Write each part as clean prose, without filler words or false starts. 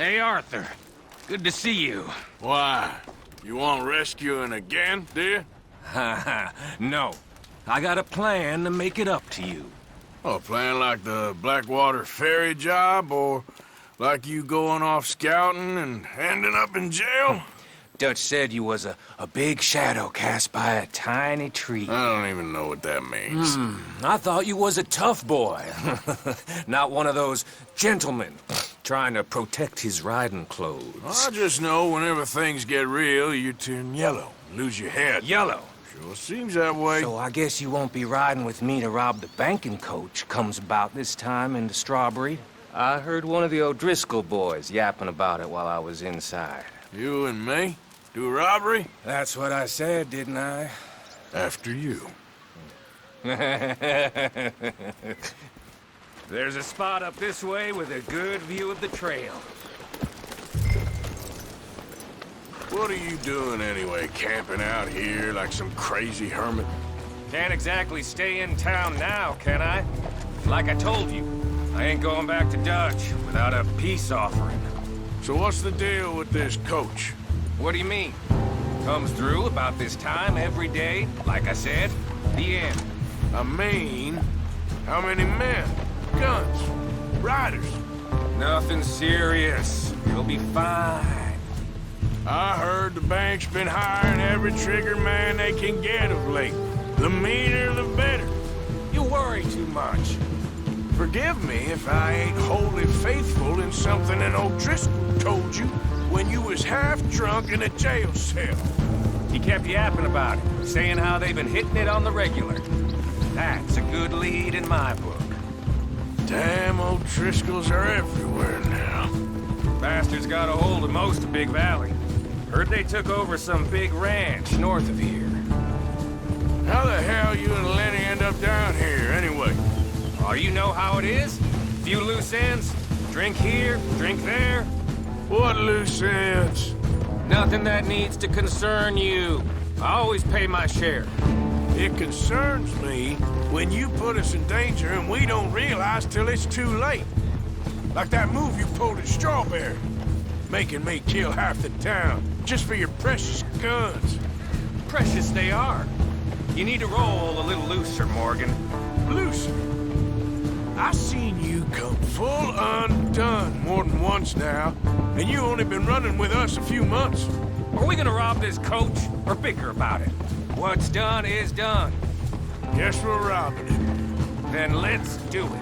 Hey, Arthur. Good to see you. Why? You want rescuing again, dear? Haha, no. I got a plan to make it up to you. Oh, plan like the Blackwater ferry job, or like you going off scouting and ending up in jail? Dutch said you was a big shadow cast by a tiny tree. I don't even know what that means. I thought you was a tough boy. Not one of those gentlemen trying to protect his riding clothes. I just know whenever things get real, you turn yellow, lose your head. Yellow. Sure seems that way. So I guess you won't be riding with me to rob the banking coach comes about this time in the Strawberry. I heard one of the O'Driscoll boys yapping about it while I was inside. You and me? Do a robbery? That's what I said, didn't I? After you. There's a spot up this way with a good view of the trail. What are you doing anyway, camping out here like some crazy hermit? Can't exactly stay in town now, can I? Like I told you, I ain't going back to Dutch without a peace offering. So what's the deal with this coach? What do you mean? Comes through about this time every day, like I said. The end. I mean, how many men? Guns? Riders? Nothing serious. It'll be fine. I heard the bank's been hiring every trigger man they can get of late. The meaner, the better. You worry too much. Forgive me if I ain't wholly faithful in something an O'Driscoll told you when you was half drunk in a jail cell. He kept yapping about it, saying how they've been hitting it on the regular. That's a good lead in my book. Damn O'Driscolls are everywhere now. Bastards got a hold of most of Big Valley. Heard they took over some big ranch north of here. How the hell you and Lenny end up down here, anyway? Oh, you know how it is? Few loose ends. Drink here, drink there. What loose ends? Nothing that needs to concern you. I always pay my share. It concerns me when you put us in danger and we don't realize till it's too late. Like that move you pulled at Strawberry. Making me kill half the town just for your precious guns. Precious they are. You need to roll a little looser, Morgan. Looser? I seen you come full undone more than once now, and you only been running with us a few months. Are we gonna rob this coach, or bicker about it? What's done is done. Guess we're robbing it. Then let's do it.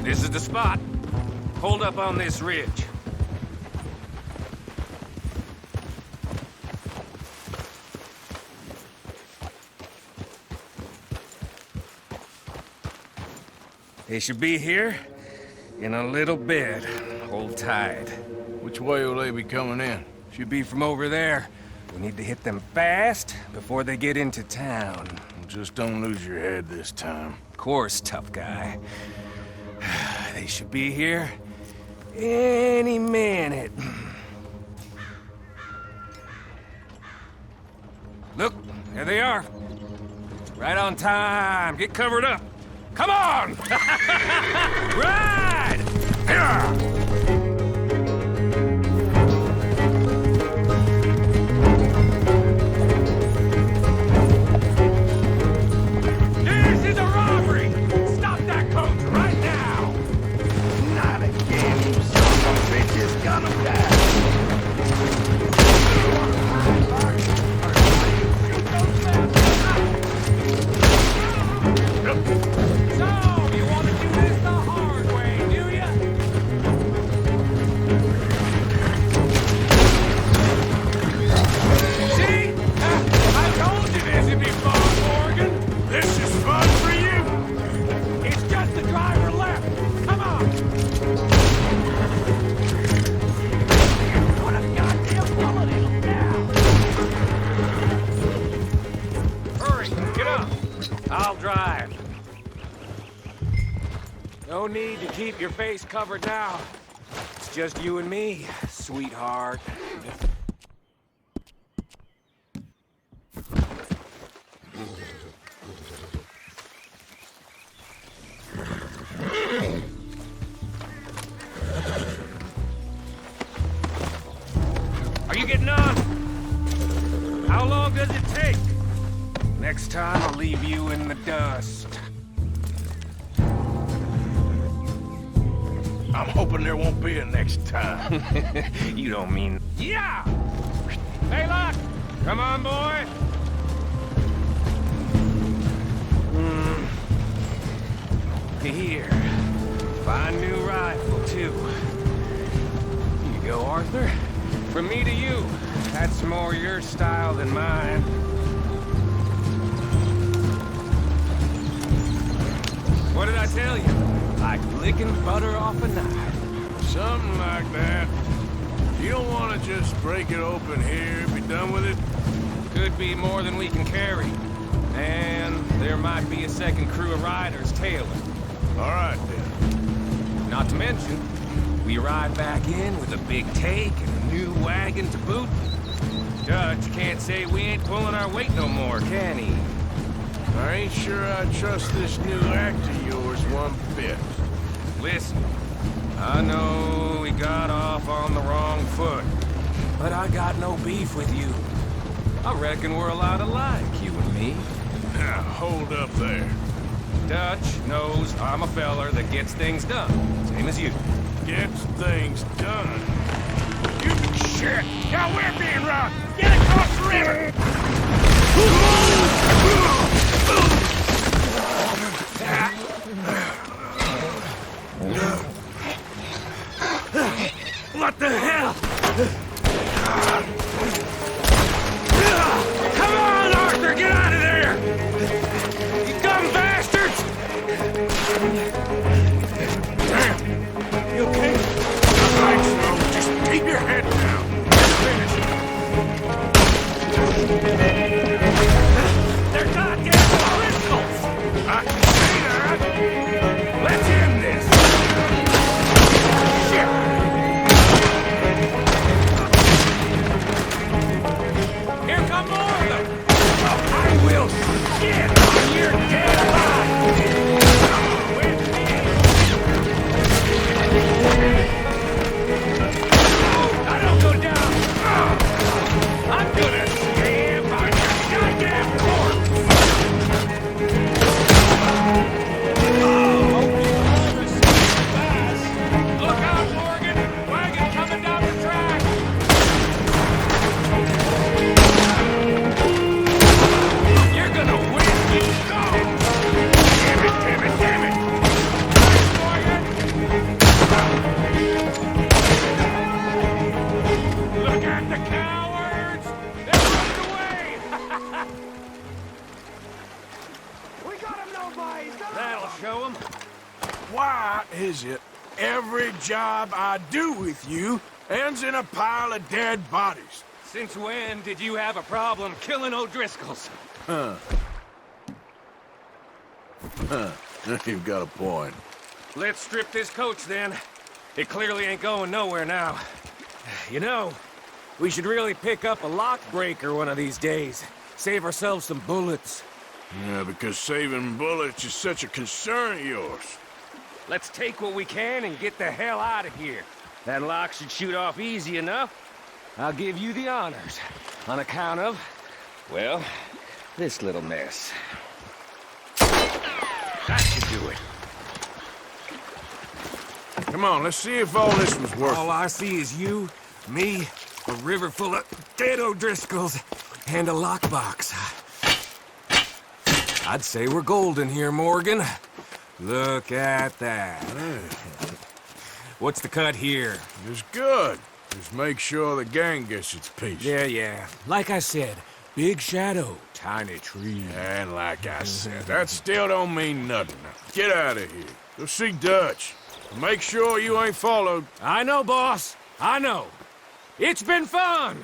This is the spot. Hold up on this ridge. They should be here in a little bit. Hold tight. Which way will they be coming in? Should be from over there. We need to hit them fast before they get into town. Just don't lose your head this time. Of course, tough guy. They should be here any minute. Look, there they are. Right on time. Get covered up. Come on! Ride! Here! No need to keep your face covered now. It's just you and me, sweetheart. Are you getting on? How long does it take? Next time I'll leave you in the dust. I'm hoping there won't be a next time. You don't mean... Yeah! Hey, look! Come on, boy! Here. Fine new rifle, too. Here you go, Arthur. From me to you. That's more your style than mine. What did I tell you? Like licking butter off a knife. Something like that. You don't want to just break it open here, be done with it? Could be more than we can carry. And there might be a second crew of riders tailing. All right, then. Not to mention, we ride back in with a big take and a new wagon to boot. Dutch can't say we ain't pulling our weight no more, can he? I ain't sure I trust this new act of yours one bit. Listen, I know we got off on the wrong foot, but I got no beef with you. I reckon we're a lot alike, you and me. Now, hold up there. Dutch knows I'm a feller that gets things done, same as you. Gets things done. You shit! Now we're being robbed! Get across the river! What the hell? Come on, Arthur, get out of there! You dumb bastards! Damn! You okay? Right, so just keep your head down. They're goddamn crystals! I can see that! Let's end this! Shit! Here come more of them! I will shit on your dead body! I don't go down! I'm gonna stand by your goddamn corpse! Look out, Morgan! Wagon coming down the track! You're gonna win! Damn it, damn it, damn it! Look at the cowards! They're running away! We got him, nobody! That'll show them. Why is it every job I do with you ends in a pile of dead bodies? Since when did you have a problem killing O'Driscolls? You've got a point. Let's strip this coach, then. It clearly ain't going nowhere now. You know, we should really pick up a lock breaker one of these days. Save ourselves some bullets. Yeah, because saving bullets is such a concern of yours. Let's take what we can and get the hell out of here. That lock should shoot off easy enough. I'll give you the honors. On account of, well, this little mess. That should do it. Come on, let's see if all this was worth All I see is you, me, a river full of dead O'Driscolls, and a lockbox. I'd say we're golden here, Morgan. Look at that. What's the cut here? It's good. Just make sure the gang gets its piece. Yeah. Like I said, big shadow, tiny tree. And like I said, that still don't mean nothing. Now, get out of here. Go see Dutch. Make sure you ain't followed. I know, boss. I know. It's been fun.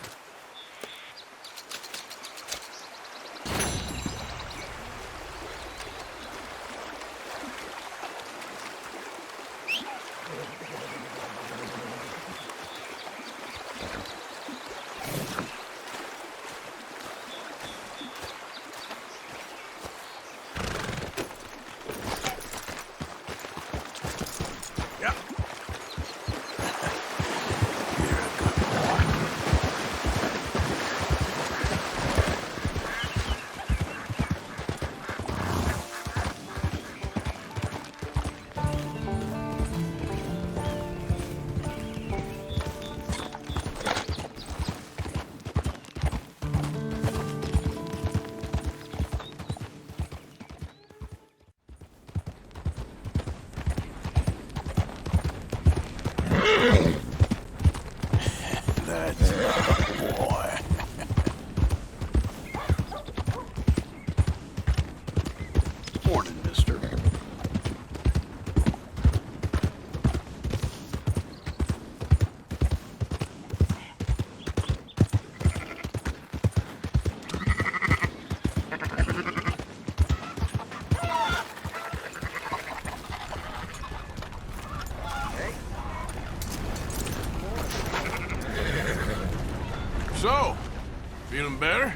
Feeling better?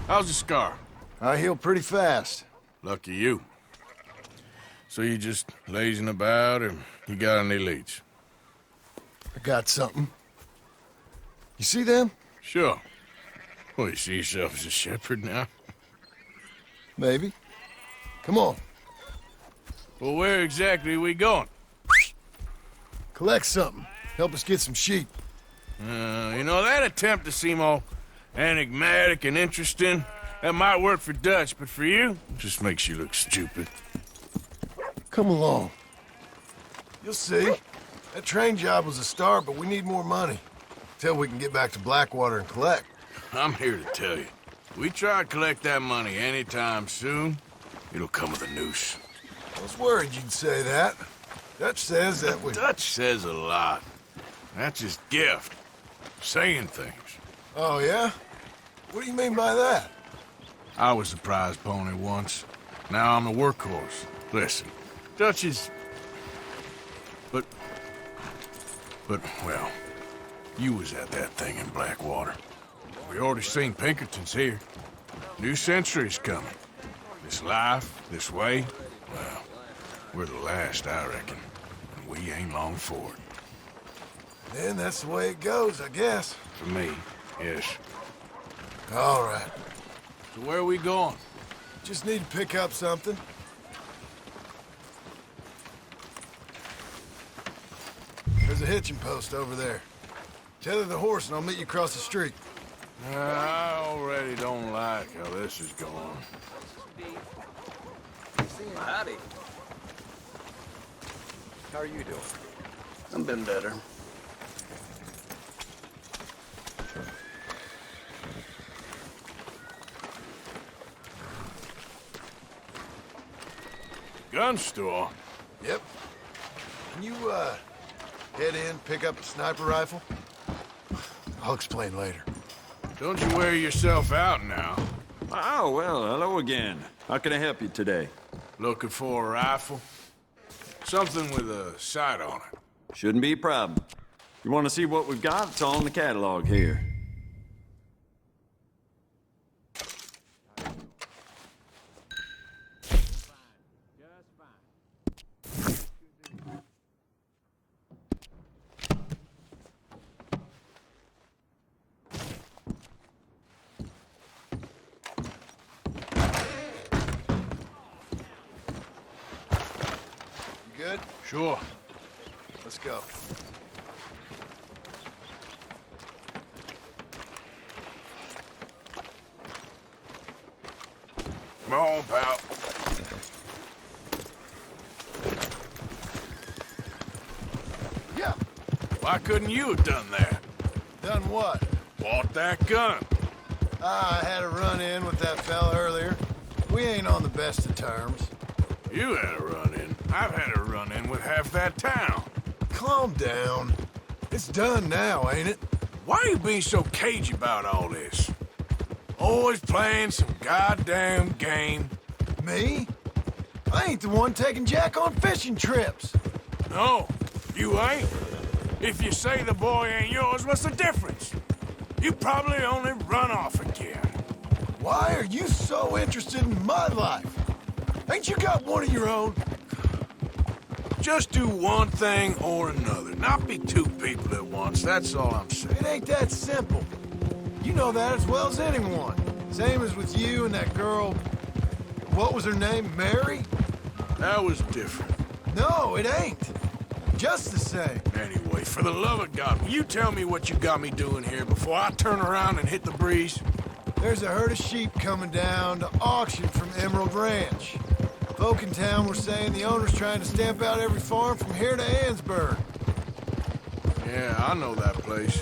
How's the scar? I heal pretty fast. Lucky you. So you just lazing about, or you got any leads? I got something. You see them? Sure. Well, you see yourself as a shepherd now? Maybe. Come on. Well, where exactly are we going? Collect something. Help us get some sheep. You know, that attempt to seem all enigmatic and interesting, that might work for Dutch, but for you, it just makes you look stupid. Come along. You'll see. That train job was a start, but we need more money. Till we can get back to Blackwater and collect. I'm here to tell you. We try to collect that money anytime soon, it'll come with a noose. I was worried you'd say that. Dutch says that we... Dutch says a lot. That's his gift. Saying things. Oh, yeah? What do you mean by that? I was the prize pony once. Now I'm the workhorse. Listen, Dutch is... But, well, you was at that thing in Blackwater. We already seen Pinkertons here. New century's coming. This life, this way, well, we're the last, I reckon. And we ain't long for it. Then that's the way it goes, I guess. For me, yes. All right. So where are we going? Just need to pick up something. There's a hitching post over there. Tether the horse and I'll meet you across the street. I already don't like how this is going. Howdy. How are you doing? I've been better. Gun store? Yep. Can you, head in, pick up a sniper rifle? I'll explain later. Don't you wear yourself out now. Oh, well, hello again. How can I help you today? Looking for a rifle? Something with a sight on it. Shouldn't be a problem. You want to see what we've got? It's all in the catalog here. Good? Sure. Let's go. Come on, pal. Yeah. Why couldn't you have done that? Done what? Bought that gun. I had a run-in with that fella earlier. We ain't on the best of terms. You had a run-in. I've had a run-in with half that town. Calm down. It's done now, ain't it? Why are you being so cagey about all this? Always playing some goddamn game. Me? I ain't the one taking Jack on fishing trips. No, you ain't. If you say the boy ain't yours, what's the difference? You probably only run off again. Why are you so interested in my life? Ain't you got one of your own? Just do one thing or another. Not be two people at once, that's all I'm saying. It ain't that simple. You know that as well as anyone. Same as with you and that girl... What was her name? Mary? That was different. No, it ain't. Just the same. Anyway, for the love of God, will you tell me what you got me doing here before I turn around and hit the breeze? There's a herd of sheep coming down to auction from Emerald Ranch. Folk in town were saying the owner's trying to stamp out every farm from here to Ansburg. Yeah, I know that place.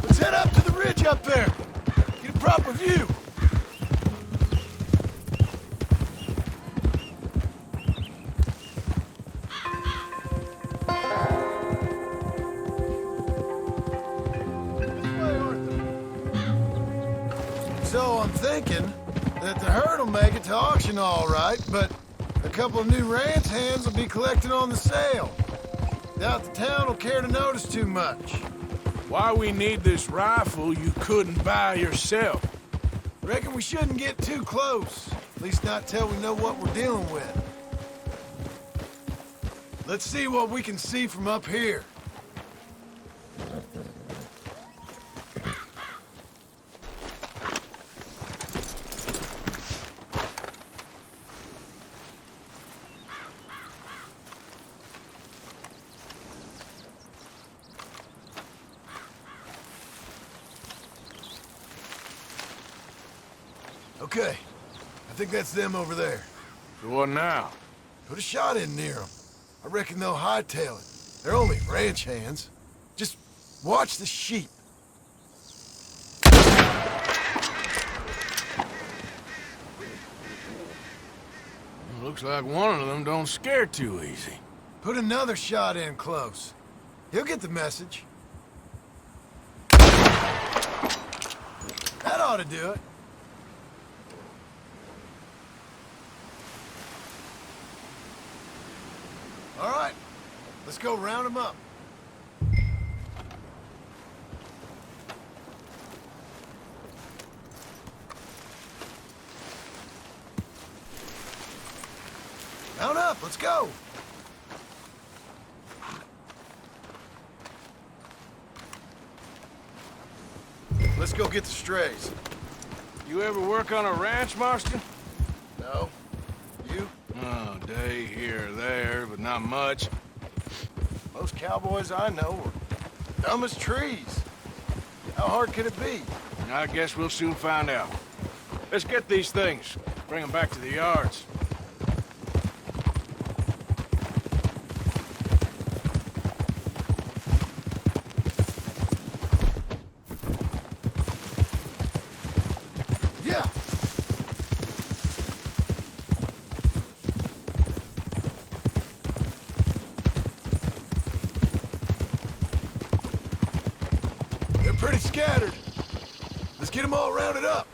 Let's head up to the ridge up there. Get a proper view. thinking that the herd will make it to auction all right, but a couple of new ranch hands will be collecting on the sale. Doubt the town will care to notice too much. Why we need this rifle you couldn't buy yourself? Reckon we shouldn't get too close. At least not till we know what we're dealing with. Let's see what we can see from up here. Okay, I think that's them over there. So what now? Put a shot in near them. I reckon they'll hightail it. They're only ranch hands. Just watch the sheep. Looks like one of them don't scare too easy. Put another shot in close. He'll get the message. That ought to do it. All right, let's go round them up. Mount up, let's go. Let's go get the strays. You ever work on a ranch, Marston? No? You? Oh, day here or there, but not much. Most cowboys I know are dumb as trees. How hard could it be? I guess we'll soon find out. Let's get these things. Bring them back to the yards. Yeah! They're pretty scattered. Let's get them all rounded up.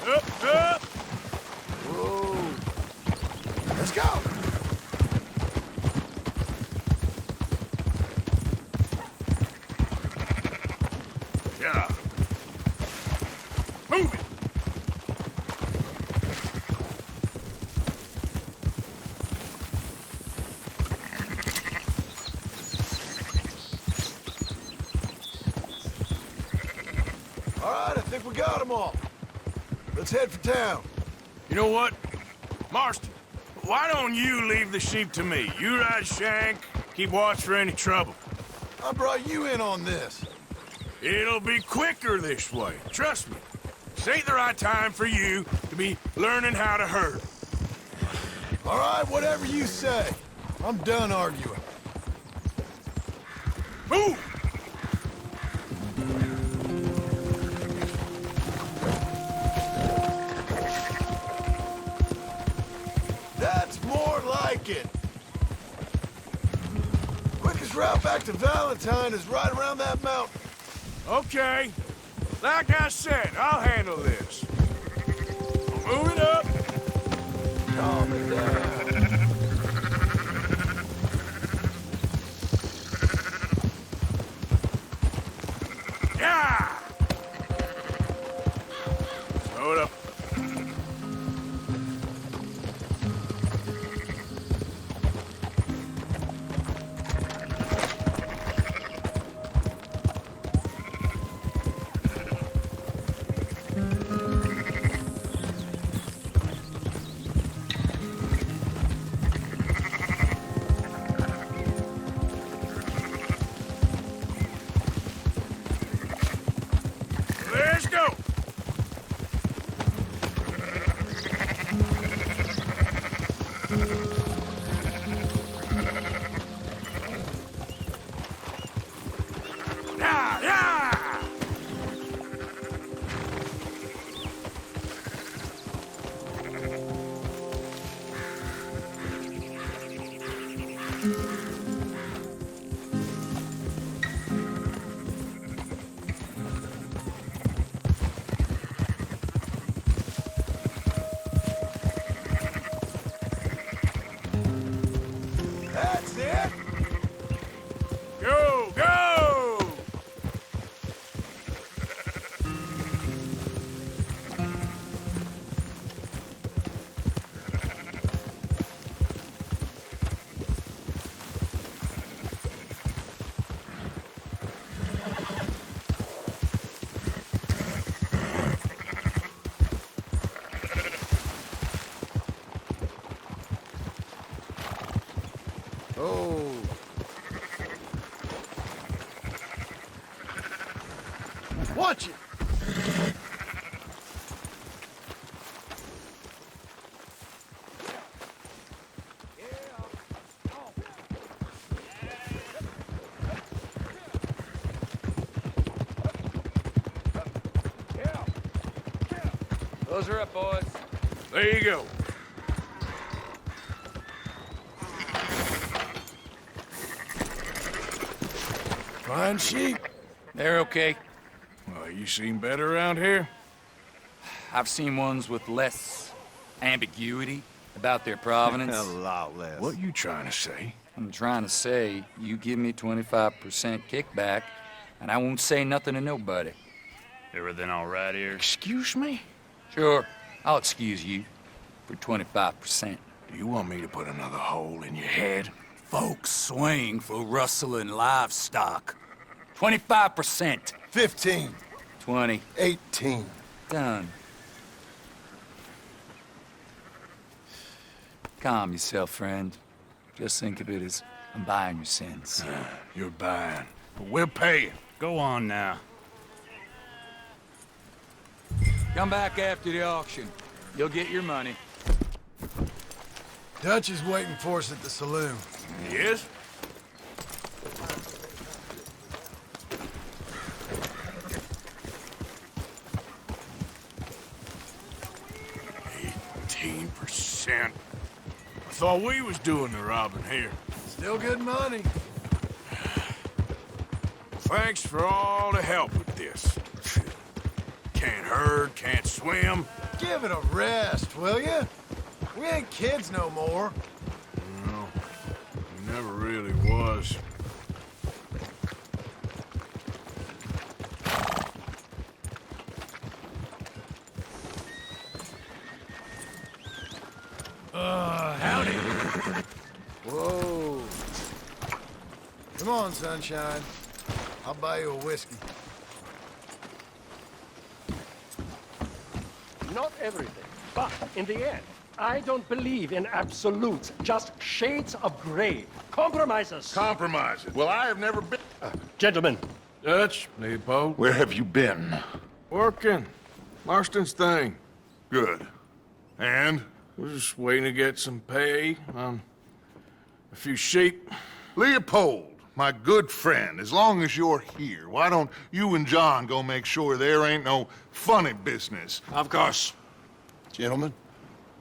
Up, up! Whoa. Let's go! Yeah. Move it! All right, I think we got them all. Let's head for town. You know what? Marston, why don't you leave the sheep to me? You ride Shank, keep watch for any trouble. I brought you in on this. It'll be quicker this way, trust me. This ain't the right time for you to be learning how to herd. All right, whatever you say. I'm done arguing. Move! That's more like it. Quickest route back to Valentine is right around that mountain. Okay. Like I said, I'll handle this. Move it up. Calm it down. Yeah! Slow it up. Let's go! Yeah, yeah! Oh. Watch it! Close her up, boys. There you go. Fine sheep. They're okay. Well, you seen better around here? I've seen ones with less ambiguity about their provenance. A lot less. What you trying to say? I'm trying to say, you give me 25% kickback, and I won't say nothing to nobody. Everything all right here? Excuse me? Sure, I'll excuse you for 25%. Do you want me to put another hole in your head? Folks swing for rustling livestock. 25%. 15. 20. 18. Done. Calm yourself, friend. Just think of it as I'm buying your sins. You're buying, but we're paying. Go on now. Come back after the auction. You'll get your money. Dutch is waiting for us at the saloon. Yes? %. I thought we was doing the robbing here. Still good money. Thanks for all the help with this. Can't herd, can't swim. Give it a rest, will you? We ain't kids no more. No, he never really was. Howdy. Whoa. Come on, sunshine. I'll buy you a whiskey. Not everything, but in the end, I don't believe in absolutes, just shades of gray. Compromises. Compromises. Well, I have never been... Gentlemen, Dutch, Leopold. Where have you been? Working. Marston's thing. Good. And? We're just waiting to get some pay on a few sheep. Leopold, my good friend, as long as you're here, why don't you and John go make sure there ain't no funny business? Of course. Gentlemen.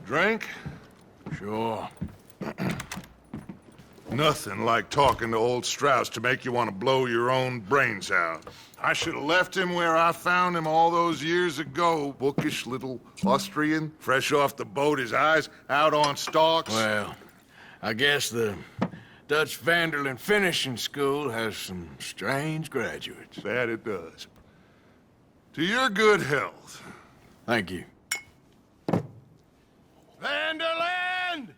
Drink? Sure. Nothing like talking to old Strauss to make you want to blow your own brains out. I should have left him where I found him all those years ago. Bookish little Austrian, fresh off the boat, his eyes out on stalks. Well, I guess the Dutch Vanderlyn Finishing School has some strange graduates. That it does. To your good health. Thank you. Vanderland!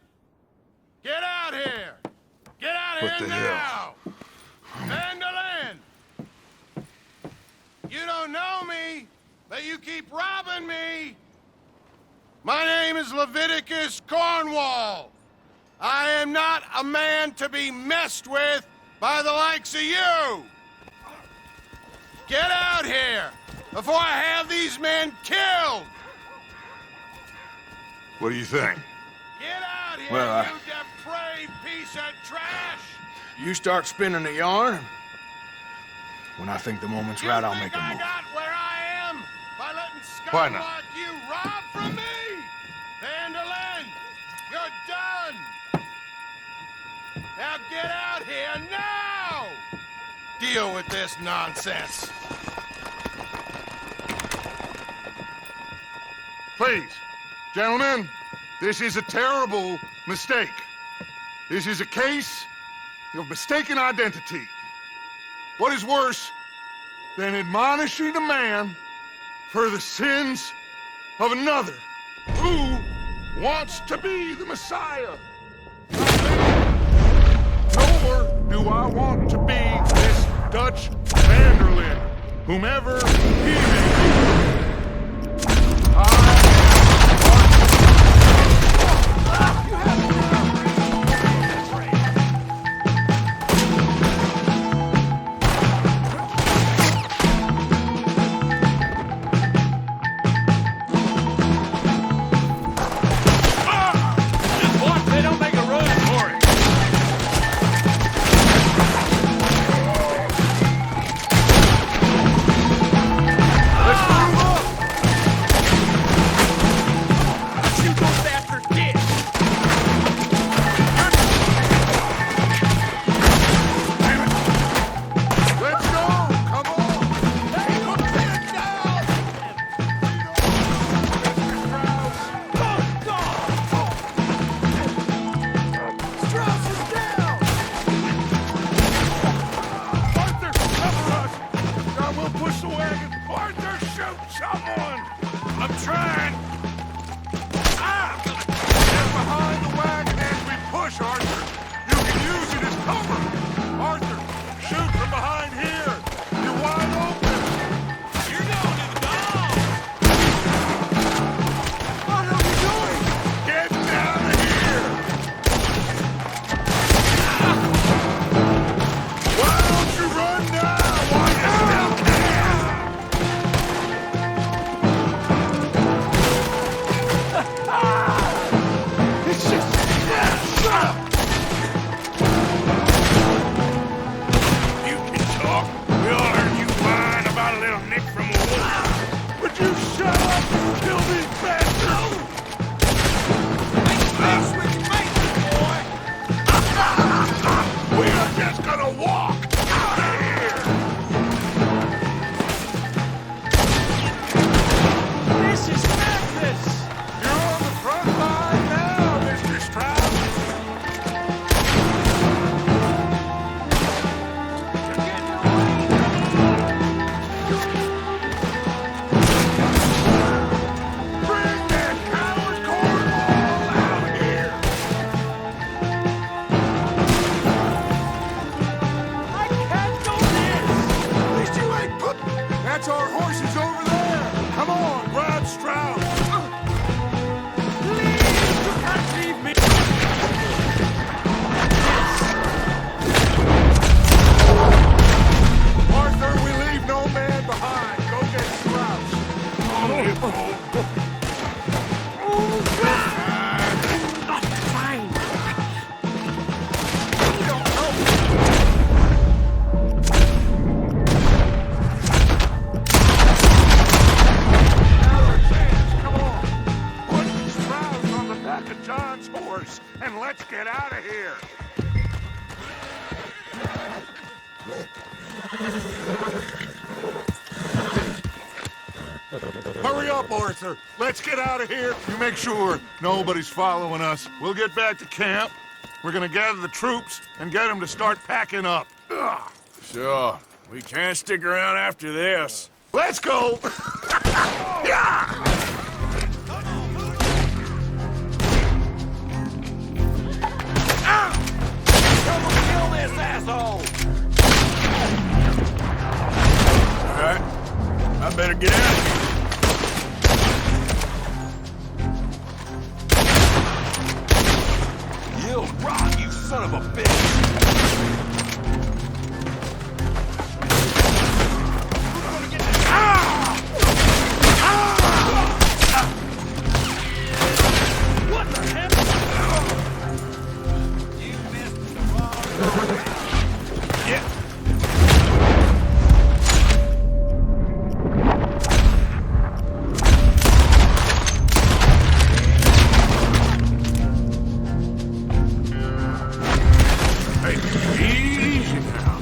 Get out here! Get out What here the now! Vanderland! You don't know me, but you keep robbing me! My name is Leviticus Cornwall. I am not a man to be messed with by the likes of you! Get out here before I have these men killed! What do you think? Get out here, Well, you depraved piece of trash! You start spinning the yarn. When I think the moment's right, I'll make a I move. got where I am by letting Why scum not? like you rob from me? Vanderlyn, you're done! Now get out here now! Deal with this nonsense. Please, gentlemen, this is a terrible mistake. This is a case of mistaken identity. What is worse than admonishing a man for the sins of another who wants to be the Messiah? Nor do I want to be this Dutch Vanderlyn, whomever he may be. walk out of here! This is madness! You're on the front line now, Mr. Stroud! Bring that coward Cornwall out here! I can't do this! At least you ain't put... That's our horses over there! Come on, grab Stroud! Please, you can't leave me! Arthur, we leave no man behind. Go get Stroud. Fine. Come on. Put Stroud on the back of John's horse, and let's get out of here. Hurry up, Arthur. Let's get out of here. You make sure nobody's following us. We'll get back to camp. We're gonna gather the troops and get them to start packing up. Sure. We can't stick around after this. Let's go! Yeah! Someone kill this asshole! All right. I better get out of here. You'll rot, you son of a bitch! What the heck? You missed the ball. Yeah. Hey, easy now.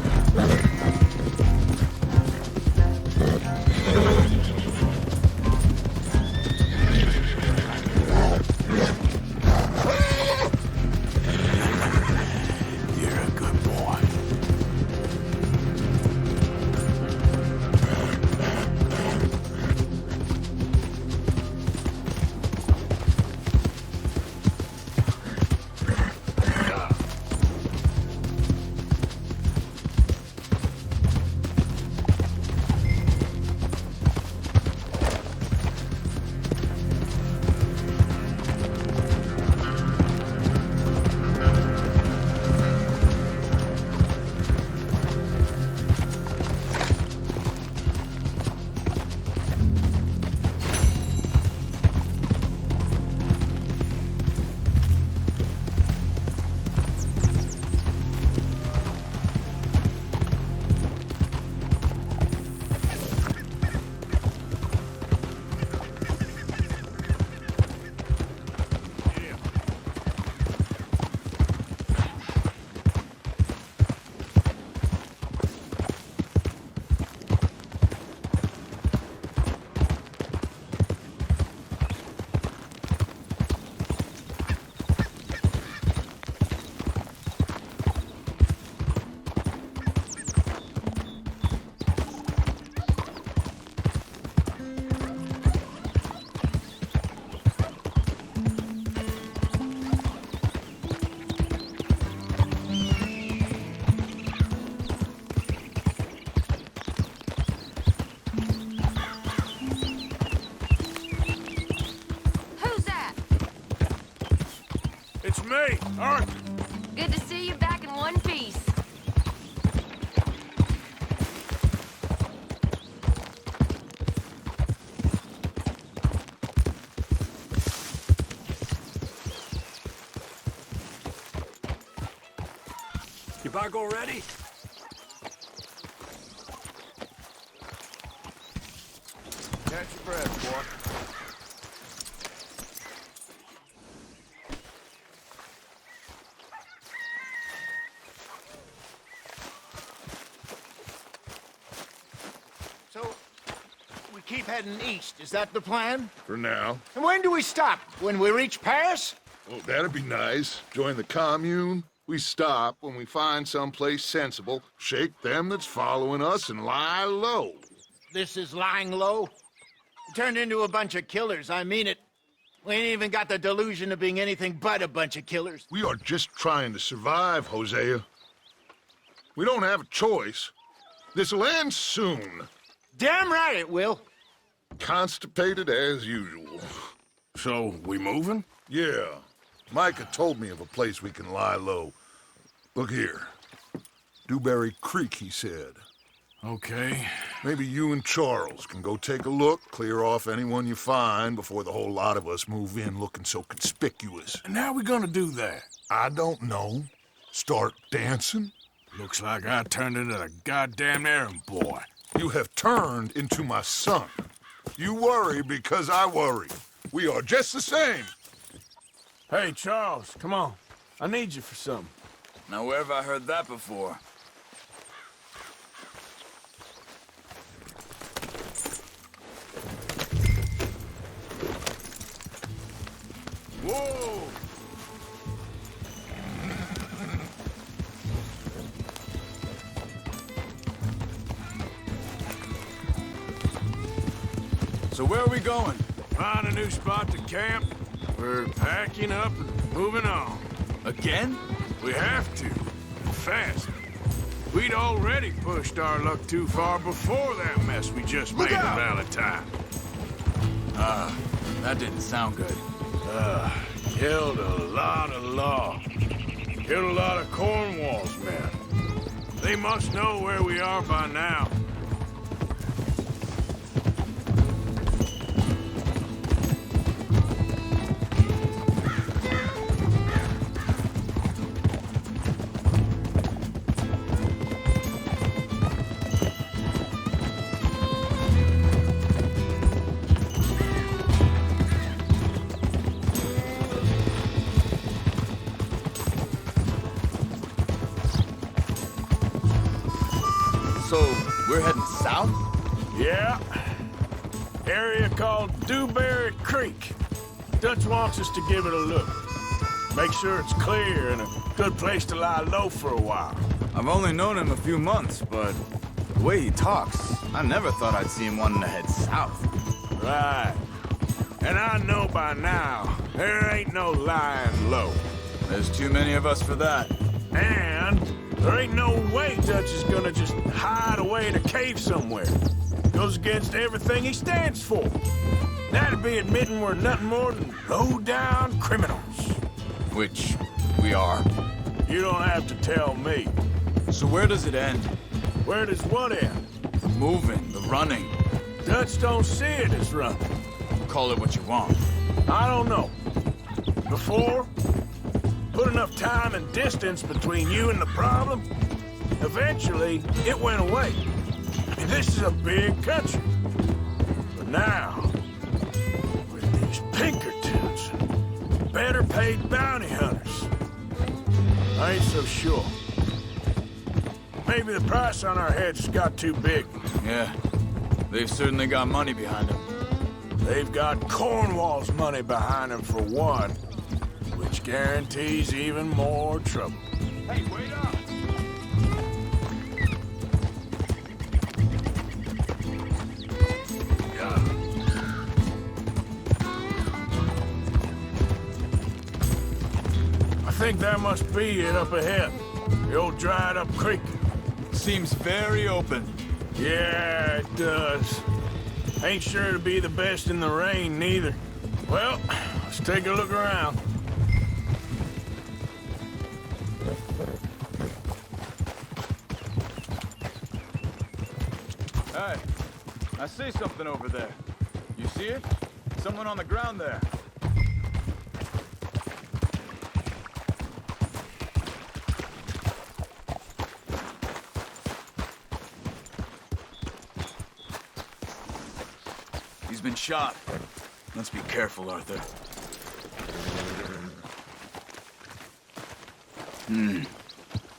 You're a good boy. It's me, Arthur. Good to see you back in one piece. Your bago ready? Catch your breath, boy. keep heading east. Is that the plan? For now. And when do we stop? When we reach Paris? Oh, that'd be nice. Join the commune. We stop when we find someplace sensible, shake them that's following us, and lie low. This is lying low? We turned into a bunch of killers, I mean it. We ain't even got the delusion of being anything but a bunch of killers. We are just trying to survive, Hosea. We don't have a choice. This'll end soon. Damn right it will. Constipated as usual. So, we moving? Yeah. Micah told me of a place we can lie low. Look here. Dewberry Creek, he said. Okay. Maybe you and Charles can go take a look, clear off anyone you find before the whole lot of us move in looking so conspicuous. And how we gonna do that? I don't know. Start dancing? Looks like I turned into the goddamn errand boy. You have turned into my son. You worry because I worry. We are just the same. Hey, Charles, come on. I need you for something. Now, where have I heard that before? Whoa! So where are we going? Find a new spot to camp. We're packing up and moving on. Again? We have to. Fast. We'd already pushed our luck too far before that mess we just made in Valentine. That didn't sound good. Killed a lot of law. Killed a lot of Cornwall's men. They must know where we are by now. So, we're heading south? Yeah. Area called Dewberry Creek. Dutch wants us to give it a look. Make sure it's clear and a good place to lie low for a while. I've only known him a few months, but the way he talks, I never thought I'd see him wanting to head south. Right. And I know by now, there ain't no lying low. There's too many of us for that. And there ain't no way Dutch is gonna just hide away in a cave somewhere. Goes against everything he stands for. That'd be admitting we're nothing more than low-down criminals. Which we are. You don't have to tell me. So where does it end? Where does what end? The moving, the running. Dutch don't see it as running. Call it what you want. I don't know. Before, put enough time and distance between you and the problem, eventually it went away. I mean, this is a big country. But now, with these Pinkertons, better paid bounty hunters, I ain't so sure. Maybe the price on our heads got too big. Yeah, they've certainly got money behind them. They've got Cornwall's money behind them for one, which guarantees even more trouble. Hey, wait up! I think that must be it up ahead. The old dried-up creek. Seems very open. Yeah, it does. Ain't sure to be the best in the rain, neither. Well, let's take a look around. Hey, I see something over there. You see it? Someone on the ground there. He's been shot. Let's be careful, Arthur.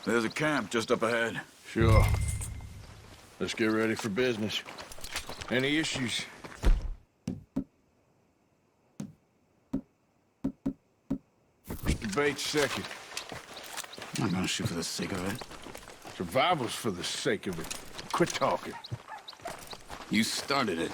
There's a camp just up ahead. Sure. Let's get ready for business. Any issues, debate's second. I'm not gonna shoot for the sake of it. Survival's for the sake of it. Quit talking. You started it.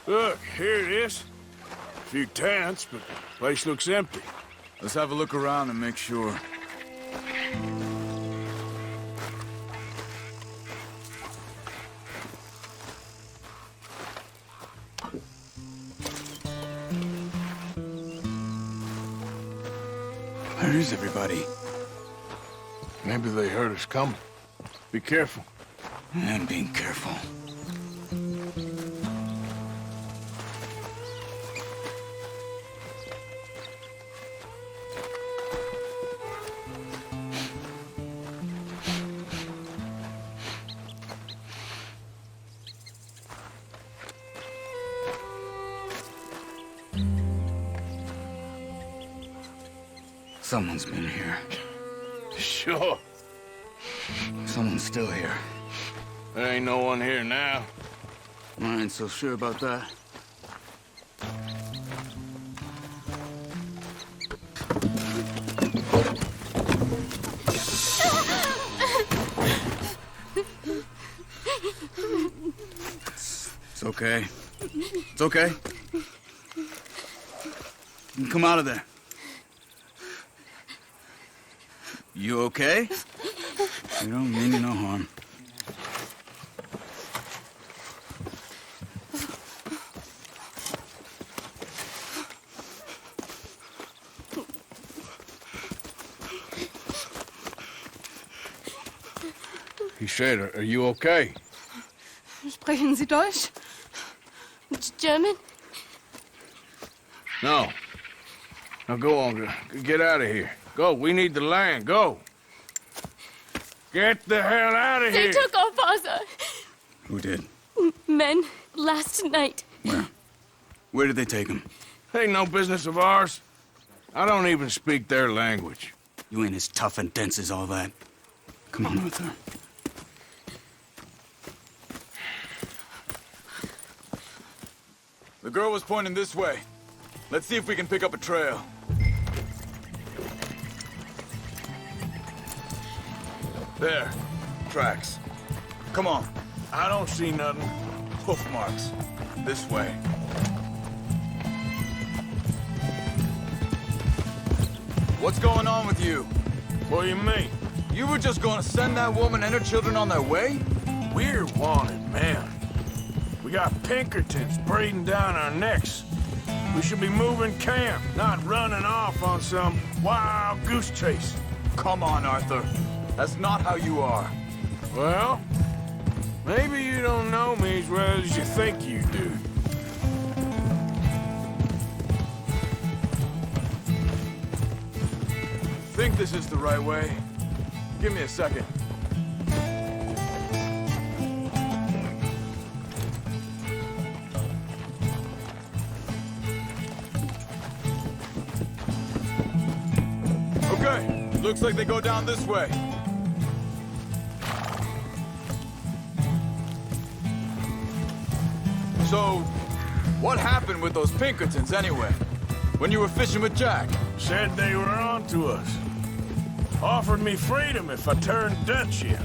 Look, here it is. A few tents, but the place looks empty. Let's have a look around and make sure. Where is everybody? Maybe they heard us coming. Be careful. I'm being careful. Someone's been here. Sure. Someone's still here. There ain't no one here now. I ain't so sure about that. It's okay. It's okay. You can come out of there. You okay? You don't mean you no harm. He said, are you okay? Sprechen Sie Deutsch? German? No. Now go on, get out of here. Go, we need the land, go. Get the hell out of They here. took our father. Who did? Men, last night. Where? Where did they take him? Ain't no business of ours. I don't even speak their language. You ain't as tough and dense as all that. Come on, Arthur. The girl was pointing this way. Let's see if we can pick up a trail. There. Tracks. Come on. I don't see nothing. Hoof marks. This way. What's going on with you? What do you mean? You were just going to send that woman and her children on their way? We're wanted, man. We got Pinkertons breathing down our necks. We should be moving camp, not running off on some wild goose chase. Come on, Arthur. That's not how you are. Well, maybe you don't know me as well as you think you do. Think this is the right way? Give me a second. Okay, looks like they go down this way. So, what happened with those Pinkertons anyway? When you were fishing with Jack? Said they were on to us. Offered me freedom if I turned Dutch in.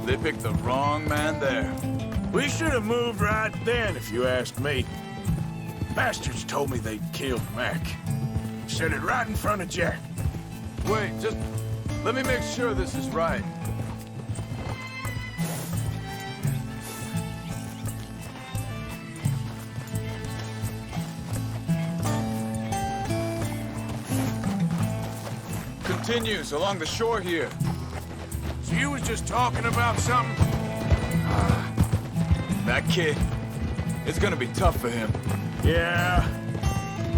They picked the wrong man there. We should have moved right then, if you ask me. Bastards told me they'd killed Mac. Said it right in front of Jack. Wait, just let me make sure this is right. Continues along the shore here. So you was just talking about something? That kid, it's gonna be tough for him. Yeah,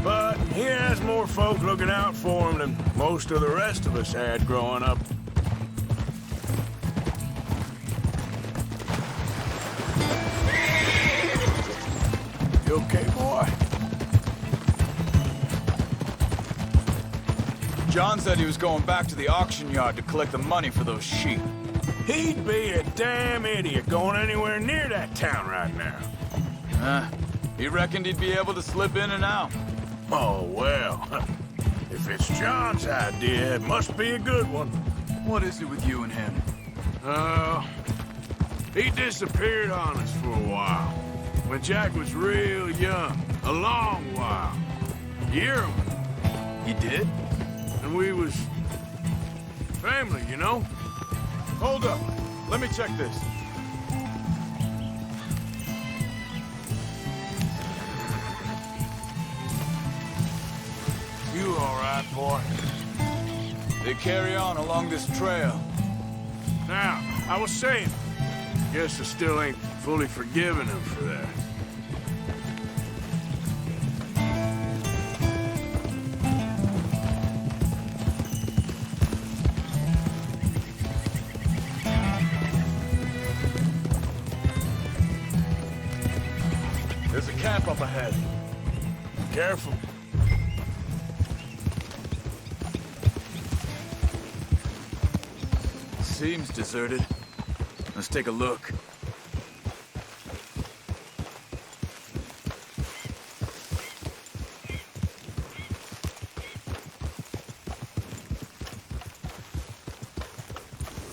but he has more folk looking out for him than most of the rest of us had growing up. You okay, boy? John said he was going back to the auction yard to collect the money for those sheep. He'd be a damn idiot going anywhere near that town right now. He reckoned he'd be able to slip in and out. Oh, well. If it's John's idea, it must be a good one. What is it with you and him? He disappeared on us for a while. When Jack was real young. A long while. Year. He did? And we was... family, you know? Hold up. Let me check this. You all right, boy? They carry on along this trail. Now, I was saying, guess I still ain't fully forgiven him for that. There's a camp up ahead. Careful. Seems deserted. Let's take a look.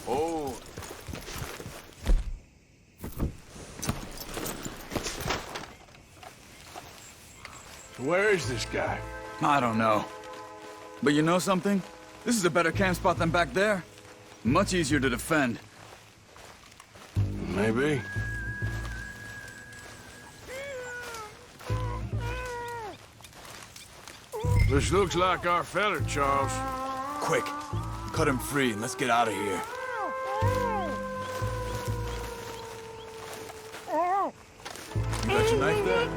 Oh. Where is this guy? I don't know. But you know something? This is a better camp spot than back there. Much easier to defend. Maybe. This looks like our feller, Charles. Quick, cut him free and let's get out of here. You got your knife there?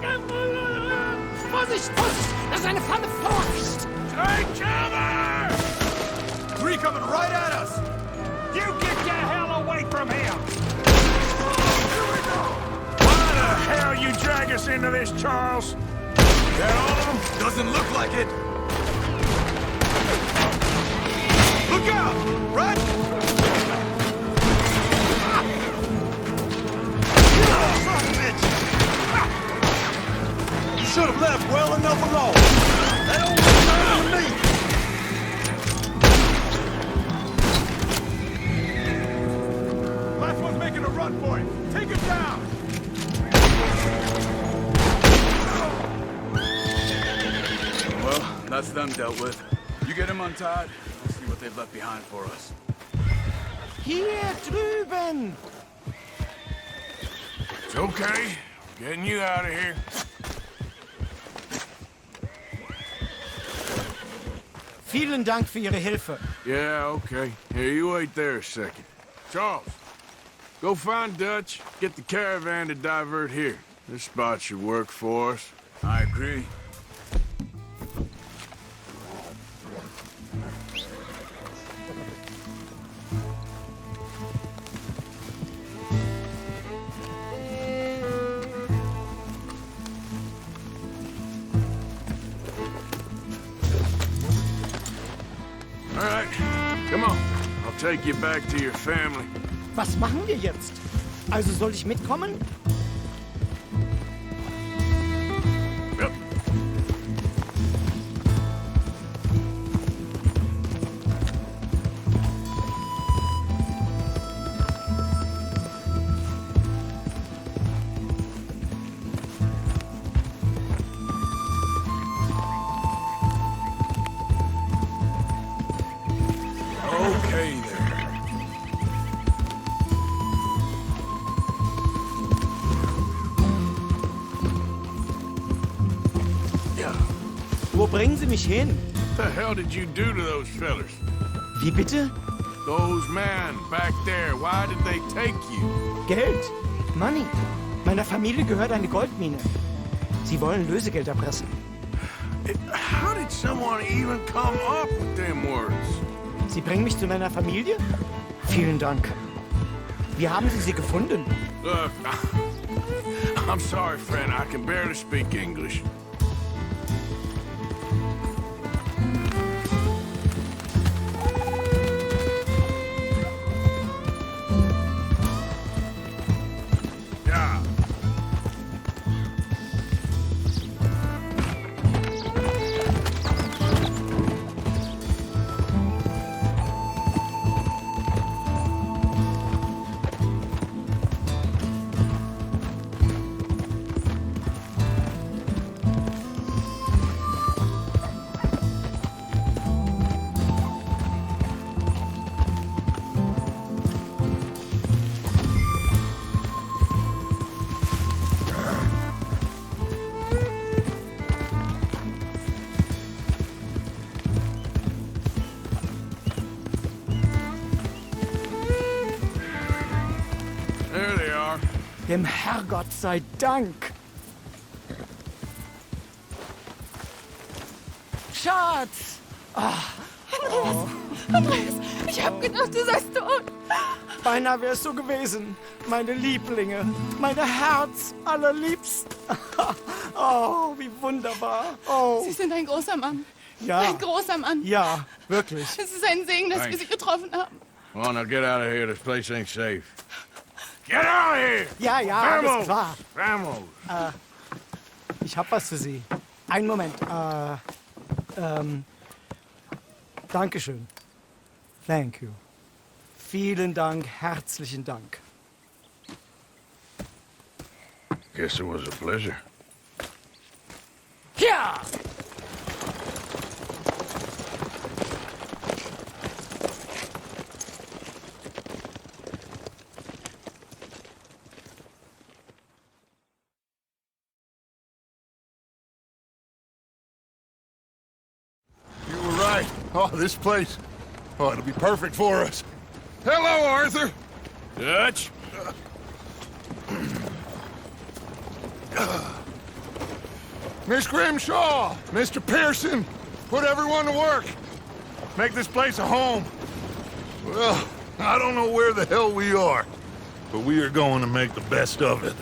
Vorsicht, Vorsicht! Das ist eine Flamme! Vorsicht! Take cover! Three coming right at us! You get the hell away from him! Why the hell you drag us into this, Charles? That all of them? Doesn't look like it! Look out! Red! Son of a bitch! You should have left well enough alone! They don't deserve me! Last one's making a run for it! Take him down! Well, that's them dealt with. You get him untied, we'll see what they've left behind for us. Hier drüben! It's okay. Getting you out of here. Vielen Dank für Ihre Hilfe. Yeah, okay. Here, you wait there a second. Charles, go find Dutch, get the caravan to divert here. This spot should work for us. I agree. All right, come on. I'll take you back to your family. Was machen wir jetzt? Also soll ich mitkommen? Yep. Okay there. Wo bringen Sie mich hin? What the hell did you do to those fellers? Wie bitte? Those men back there, why did they take you? Geld. Money. Meiner Familie gehört eine Goldmine. Sie wollen Lösegeld erpressen. How did someone even come up with them words? Sie bringen mich zu meiner Familie? Vielen Dank. Wie haben Sie sie gefunden? Look, I'm sorry, friend. I can barely speak English. Dem Herrgott sei Dank. Schatz! Andreas, ich hab gedacht, du seist tot. Beinahe wär's so gewesen. Meine Lieblinge, meine Herz allerliebsten. Oh, wie wunderbar. Oh. Sie sind ein großer Mann. Ja. Ein großer Mann. Ja, wirklich. Es ist ein Segen, dass wir Sie getroffen haben. Come on, now get out of here. This place ain't safe. Get out of here! Ja, ja, alles klar. Vamos! Ich hab was für Sie. Einen Moment. Dankeschön. Thank you. Vielen Dank, herzlichen Dank. Guess it was a pleasure. Ja! You were right. Oh, this place. Oh, it'll be perfect for us. Hello, Arthur. Dutch? Miss Grimshaw, Mr. Pearson, put everyone to work. Make this place a home. Well, I don't know where the hell we are, but we are going to make the best of it.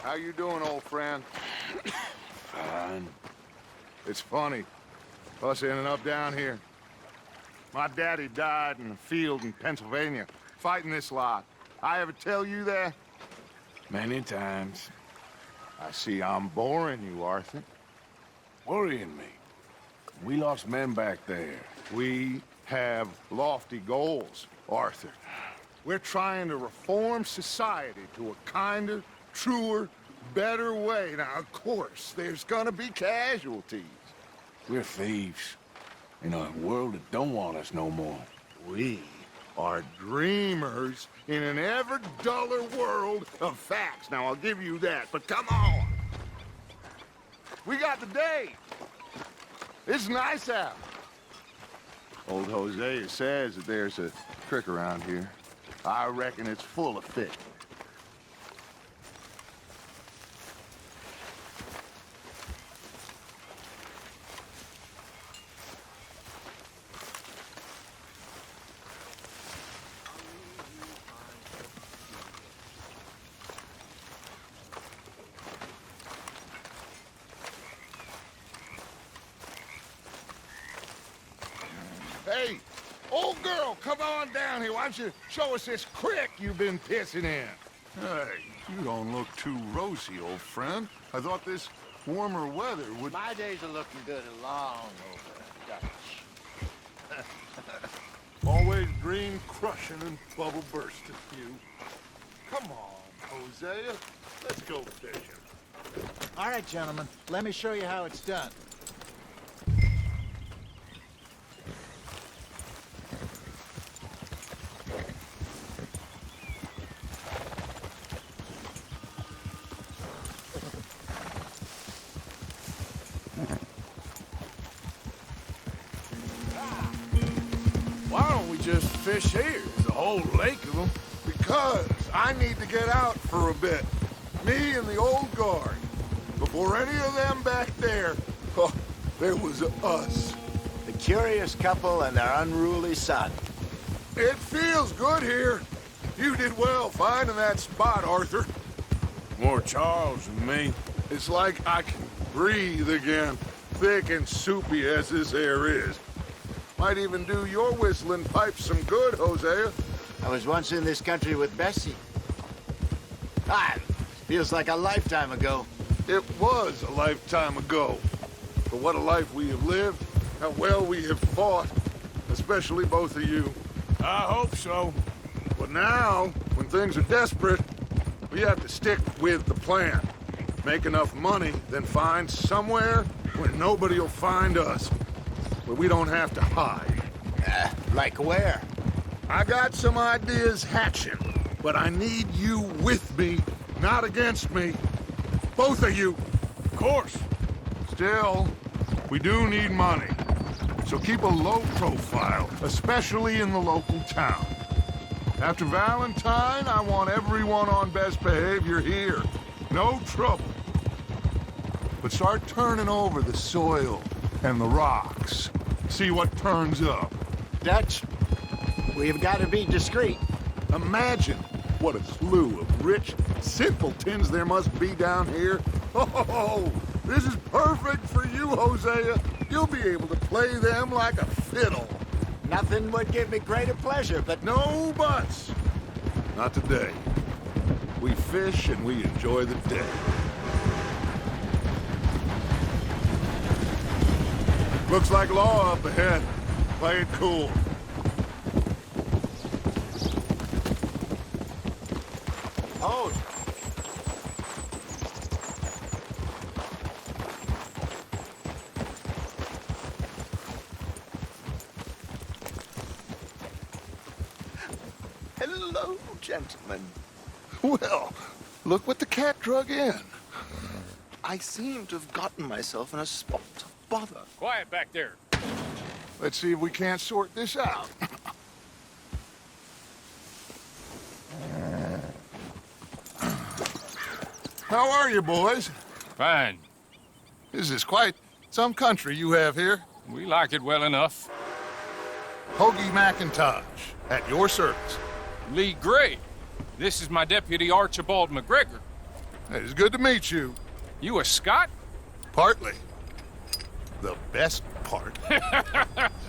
How you doing, old friend? Fine. It's funny, us ending up down here. My daddy died in the field in Pennsylvania, fighting this lot. I ever tell you that? Many times. I see I'm boring you, Arthur. Worrying me. We lost men back there. We have lofty goals, Arthur. We're trying to reform society to a kinder, truer, better way. Now, of course, there's gonna be casualties. We're thieves. In a world that don't want us no more. We are dreamers in an ever duller world of facts. Now, I'll give you that, but come on. We got the day. It's nice out. Old Hosea says that there's a creek around here. I reckon it's full of fish. Hey, old girl, come on down here. Why don't you show us this creek you've been pissing in? Hey, you don't look too rosy, old friend. I thought this warmer weather would... My days are looking good along over, Dutch. Always dream crushing and bubble bursting, you. Come on, Hosea. Let's go fishing. All right, gentlemen, let me show you how it's done. Why don't we just fish here? There's a whole lake of them. Because I need to get out for a bit. Me and the old guard. Before any of them back there, oh, there was us. curious couple and their unruly son. It feels good here. You did well finding that spot, Arthur. More Charles than me. It's like I can breathe again, thick and soupy as this air is. Might even do your whistling pipes some good, Hosea. I was once in this country with Bessie. Feels like a lifetime ago. It was a lifetime ago. But what a life we have lived, how well we have fought, especially both of you. I hope so. But now, when things are desperate, we have to stick with the plan. Make enough money, then find somewhere where nobody will find us. Where we don't have to hide. Like where? I got some ideas hatching, but I need you with me, not against me. Both of you. Of course. Still, we do need money. So keep a low profile, especially in the local town. After Valentine, I want everyone on best behavior here. No trouble. But start turning over the soil and the rocks. See what turns up. Dutch, we've got to be discreet. Imagine what a slew of rich simpletons there must be down here. Oh, this is perfect for you, Hosea. You'll be able to play them like a fiddle. Nothing would give me greater pleasure, but... No buts. Not today. We fish and we enjoy the day. Looks like law up ahead. Play it cool. Hold. Hello, gentlemen. Well, look what the cat drug in. I seem to have gotten myself in a spot of bother. Quiet back there. Let's see if we can't sort this out. How are you, boys? Fine. This is quite some country you have here. We like it well enough. Hoagie McIntosh, at your service. Lee Gray. This is my deputy Archibald McGregor. It is good to meet you. You a Scot? Partly. The best part.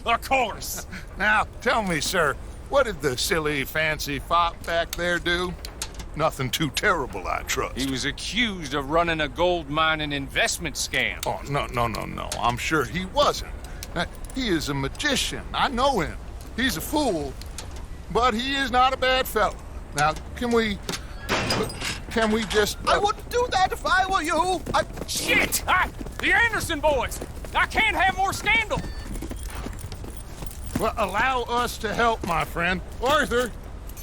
Of course. Now, tell me, sir, what did the silly, fancy fop back there do? Nothing too terrible, I trust. He was accused of running a gold mining investment scam. Oh, no. I'm sure he wasn't. He is a magician. I know him. He's a fool, but he is not a bad fellow. Now, can we just... I wouldn't do that if I were you. Shit! The Anderson boys! I can't have more scandal! Well, allow us to help, my friend. Arthur!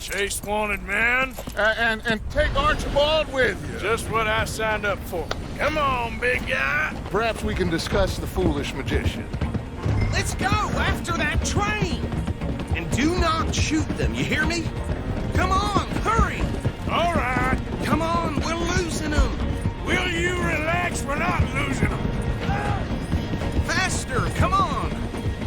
Chase wanted man. And take Archibald with you. Just what I signed up for. Come on, big guy. Perhaps we can discuss the foolish magician. Let's go after that train! And do not shoot them, you hear me? Come on, hurry! All right. Come on, we're losing them! Will you relax? We're not losing them. Faster, come on!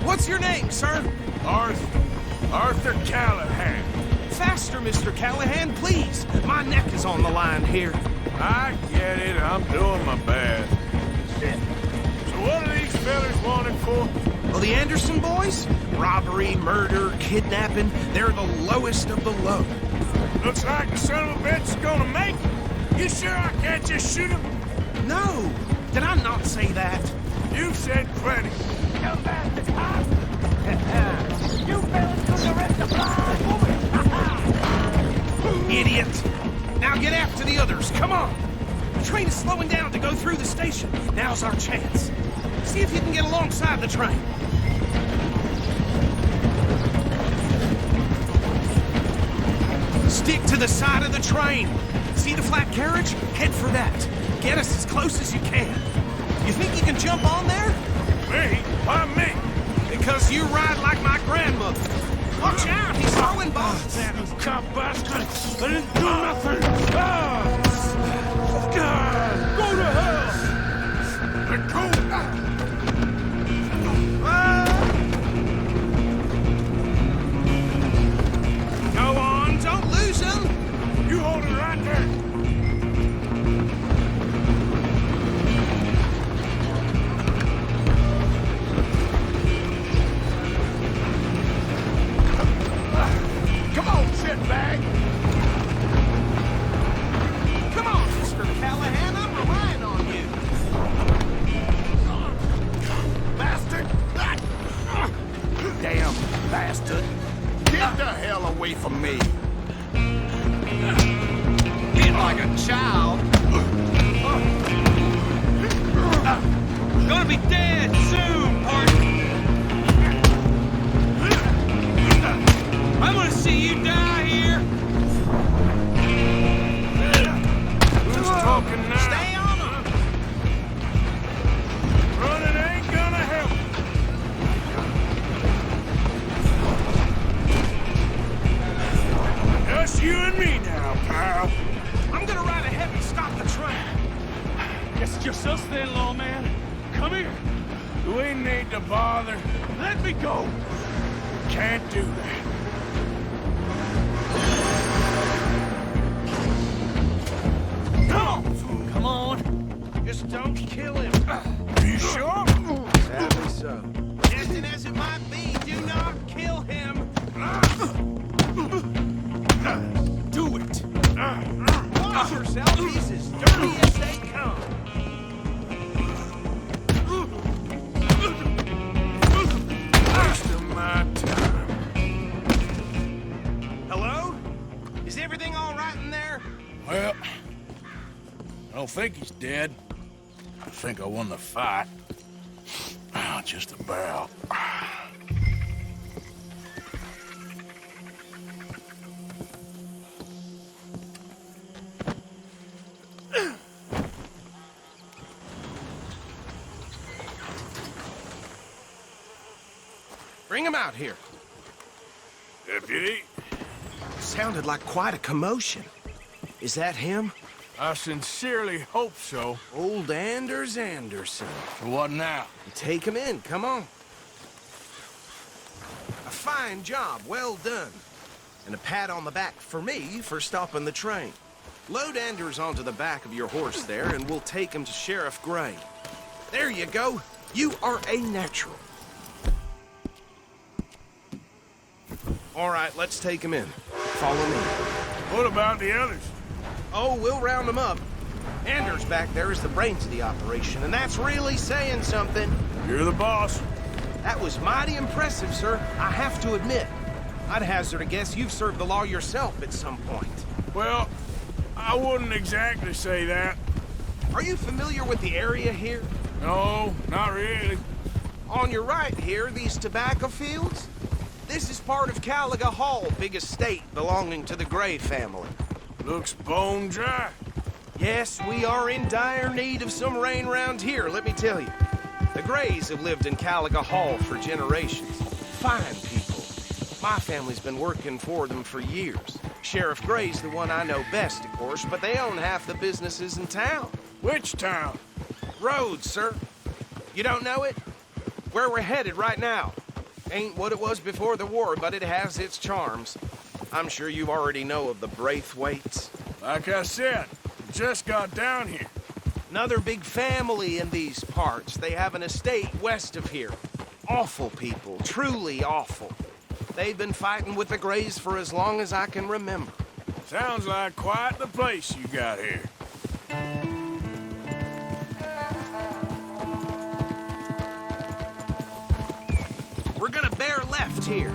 What's your name, sir? Arthur Callahan. Faster, Mr. Callahan, please! My neck is on the line here. I get it. I'm doing my best. So what are these fellas wanted for? Well, the Anderson boys? Robbery, murder, kidnapping. They're the lowest of the low. Looks like the son of a bitch is gonna make it. You sure I can't just shoot him? No! Did I not say that? You said plenty. Come back, the cop! You fellas took the rest of Idiot! Now get after the others, come on! The train is slowing down to go through the station. Now's our chance. See if you can get alongside the train. Stick to the side of the train. See the flat carriage? Head for that. Get us as close as you can. You think you can jump on there? Me? Why me? Because you ride like my grandmother. Watch out, he's throwing bombs at us. Cop bastard! I didn't do nothing! Go to hell! Let go! bastard! Get the hell away from me! Hit like a child. Gonna be dead soon, partner. I'm gonna see you die here. Who's talking now? Stay on him. Running ain't gonna help. Just you and me now, pal. I'm gonna ride ahead and stop the train. Guess it's just us then, lawman. Come here. We need to bother. Let me go. Can't do that. Come on. Just don't kill him. Are you sure? Sadly so. Distant as it might be, do not kill him. Do it. Watch yourself. He's as dirty as they come. Wasting my time. Hello? Is everything all right in there? Well, I don't think he's dead. I think I won the fight. Just about. Bring him out here. Deputy, Sounded like quite a commotion. Is that him? I sincerely hope so. Old Anders Anderson. So what now? Take him in, come on. A fine job, well done. And a pat on the back for me for stopping the train. Load Anders onto the back of your horse there, and we'll take him to Sheriff Gray. There you go. You are a natural. All right, let's take him in. Follow me. What about the others? Oh, we'll round them up. Anders back there is the brains of the operation, and that's really saying something. You're the boss. That was mighty impressive, sir. I have to admit. I'd hazard a guess you've served the law yourself at some point. Well, I wouldn't exactly say that. Are you familiar with the area here? No, not really. On your right here, these tobacco fields? This is part of Caliga Hall, big estate belonging to the Gray family. Looks bone dry. Yes, we are in dire need of some rain round here, let me tell you. The Grays have lived in Caliga Hall for generations. Fine people. My family's been working for them for years. Sheriff Gray's the one I know best, of course, but they own half the businesses in town. Which town? Rhodes, sir. You don't know it? Where we're headed right now. Ain't what it was before the war, but it has its charms. I'm sure you already know of the Braithwaites. Like I said, just got down here. Another big family in these parts. They have an estate west of here. Awful people, truly awful. They've been fighting with the Grays for as long as I can remember. Sounds like quite the place you got here. We're gonna bear left here.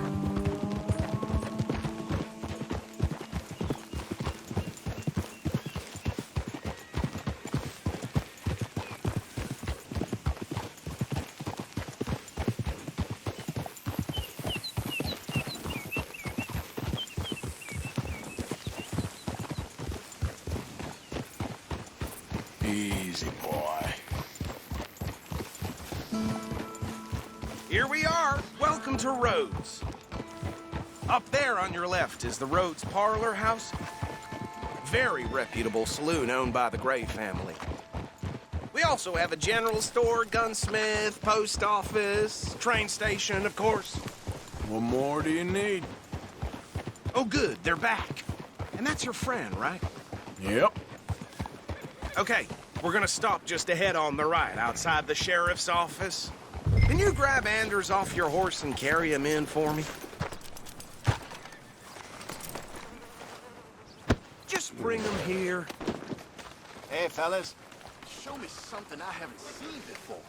Easy, boy. Here we are. Welcome to Rhodes. Up there on your left is the Rhodes Parlor House. Very reputable saloon owned by the Gray family. We also have a general store, gunsmith, post office, train station, of course. What more do you need? Oh, good. They're back. And that's your friend, right? Yep. Okay, we're gonna stop just ahead on the right, outside the sheriff's office. Can you grab Anders off your horse and carry him in for me? Just bring him here. Hey, fellas. Show me something I haven't seen before.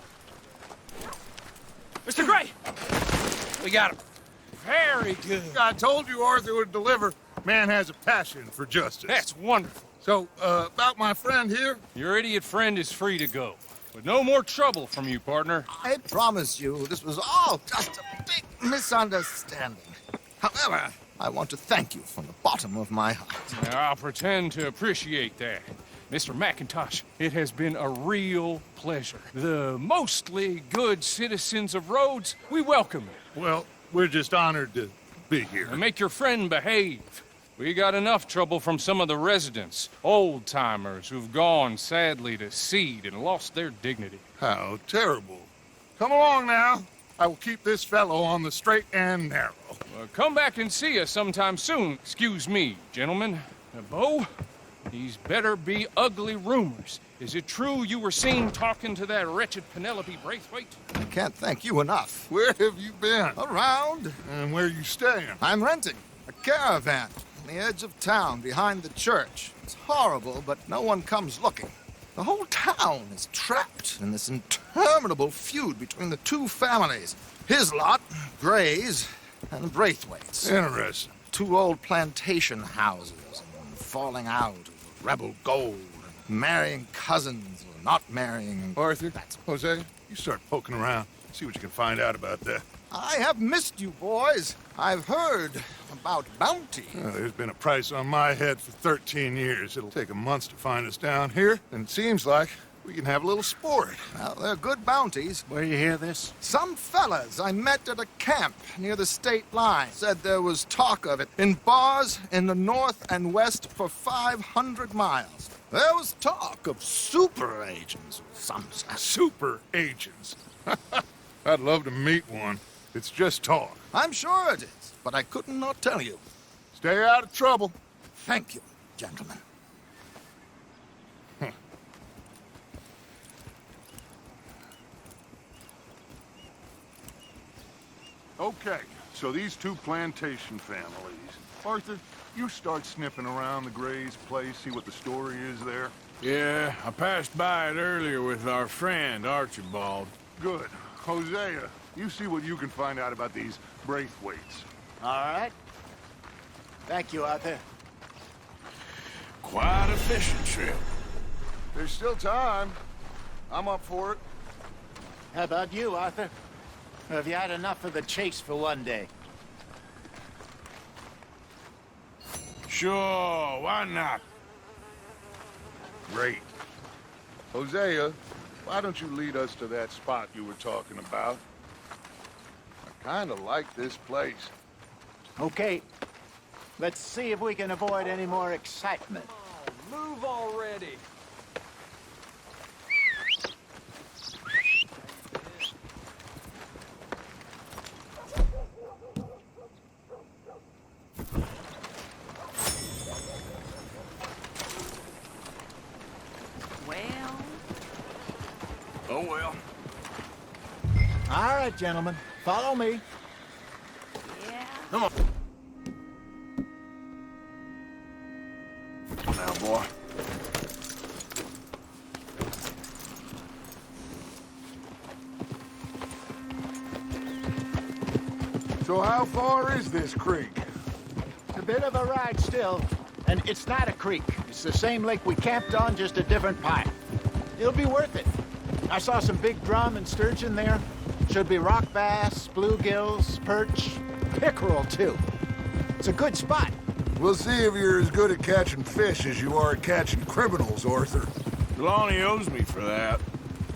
Mr. Gray! We got him. Very good. I told you Arthur would deliver. Man has a passion for justice. That's wonderful. So, about my friend here? Your idiot friend is free to go. But no more trouble from you, partner. I promise you, this was all just a big misunderstanding. However, I want to thank you from the bottom of my heart. Now, I'll pretend to appreciate that. Mr. McIntosh, it has been a real pleasure. The mostly good citizens of Rhodes, we welcome you. Well, we're just honored to be here. Now make your friend behave. We got enough trouble from some of the residents, old-timers who've gone, sadly, to seed and lost their dignity. How terrible. Come along now. I will keep this fellow on the straight and narrow. Come back and see us sometime soon. Excuse me, gentlemen. Bo, these better be ugly rumors. Is it true you were seen talking to that wretched Penelope Braithwaite? I can't thank you enough. Where have you been? Around. And where are you staying? I'm renting a caravan on the edge of town behind the church. It's horrible, but no one comes looking. The whole town is trapped in this interminable feud between the two families. His lot, Gray's, and Braithwaite's. Interesting. Two old plantation houses, and falling out over rebel gold, and marrying cousins or not marrying. Arthur, Jose, you start poking around. See what you can find out about that. I have missed you, boys. I've heard about bounty. There's been a price on my head for 13 years. It'll take a month to find us down here, and it seems like we can have a little sport. Well, they're good bounties. Where you hear this? Some fellas I met at a camp near the state line said there was talk of it in bars in the north and west for 500 miles. There was talk of super agents of some sort. Super agents? I'd love to meet one. It's just talk. I'm sure it is, but I couldn't not tell you. Stay out of trouble. Thank you, gentlemen. Okay, so these two plantation families. Arthur, you start sniffing around the Gray's place, see what the story is there. Yeah, I passed by it earlier with our friend, Archibald. Good. Hosea, you see what you can find out about these Braithwaites. All right. Thank you, Arthur. Quite a fishing trip. There's still time. I'm up for it. How about you, Arthur? Or have you had enough of the chase for one day? Sure, why not? Great. Hosea, why don't you lead us to that spot you were talking about? I kind of like this place. Okay. Let's see if we can avoid any more excitement. Move already. Oh, well. All right, gentlemen. Follow me. Yeah. Come on. Come on now, boy. So how far is this creek? It's a bit of a ride still, and it's not a creek. It's the same lake we camped on, just a different pipe. It'll be worth it. I saw some big drum and sturgeon there. Should be rock bass, bluegills, perch, pickerel, too. It's a good spot. We'll see if you're as good at catching fish as you are at catching criminals, Arthur. Trelawney owes me for that.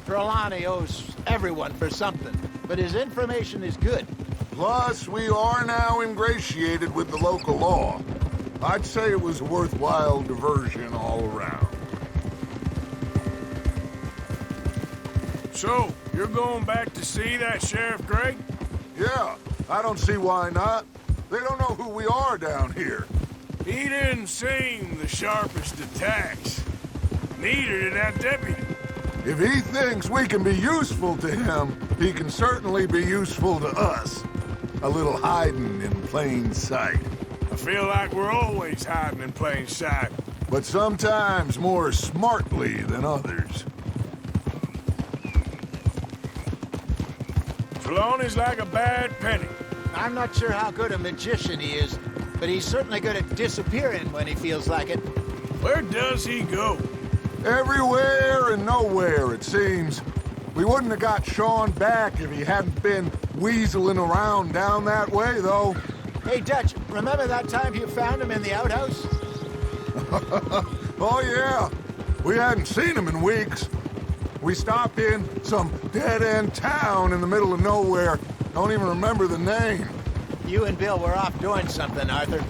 Trelawney owes everyone for something, but his information is good. Plus, we are now ingratiated with the local law. I'd say it was a worthwhile diversion all around. So, you're going back to see that Sheriff Gray? Yeah, I don't see why not. They don't know who we are down here. He didn't seem the sharpest attacks. Neither did that deputy. If he thinks we can be useful to him, he can certainly be useful to us. A little hiding in plain sight. I feel like we're always hiding in plain sight. But sometimes more smartly than others. Trelawney's like a bad penny. I'm not sure how good a magician he is, but he's certainly good at disappearing when he feels like it. Where does he go? Everywhere and nowhere, it seems. We wouldn't have got Sean back if he hadn't been weaseling around down that way, though. Hey, Dutch, remember that time you found him in the outhouse? Oh, yeah. We hadn't seen him in weeks. We stopped in some dead-end town in the middle of nowhere. Don't even remember the name. You and Bill were off doing something, Arthur.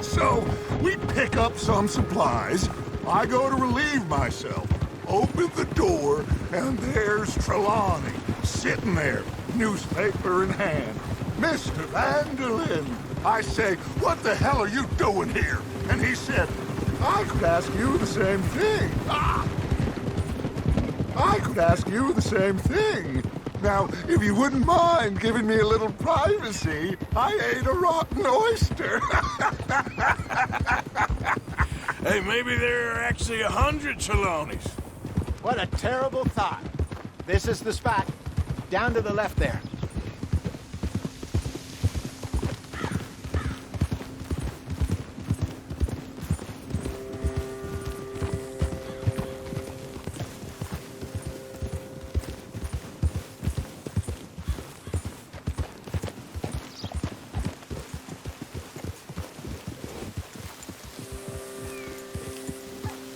So, we pick up some supplies. I go to relieve myself. Open the door, and there's Trelawney, sitting there, newspaper in hand. Mr. Vanderlyn. I say, what the hell are you doing here? And he said, I could ask you the same thing. I could ask you the same thing. Now, if you wouldn't mind giving me a little privacy, I ate a rotten oyster. Hey, maybe there are actually 100 Trelawneys. What a terrible thought. This is the spot. Down to the left there.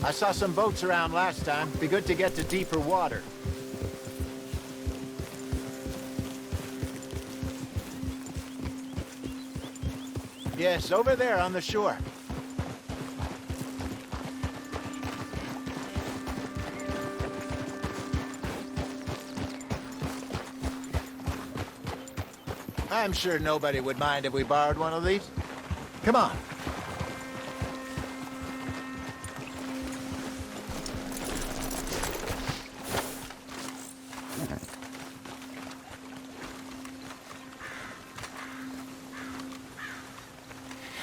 I saw some boats around last time. Be good to get to deeper water. Yes, over there on the shore. I'm sure nobody would mind if we borrowed one of these. Come on.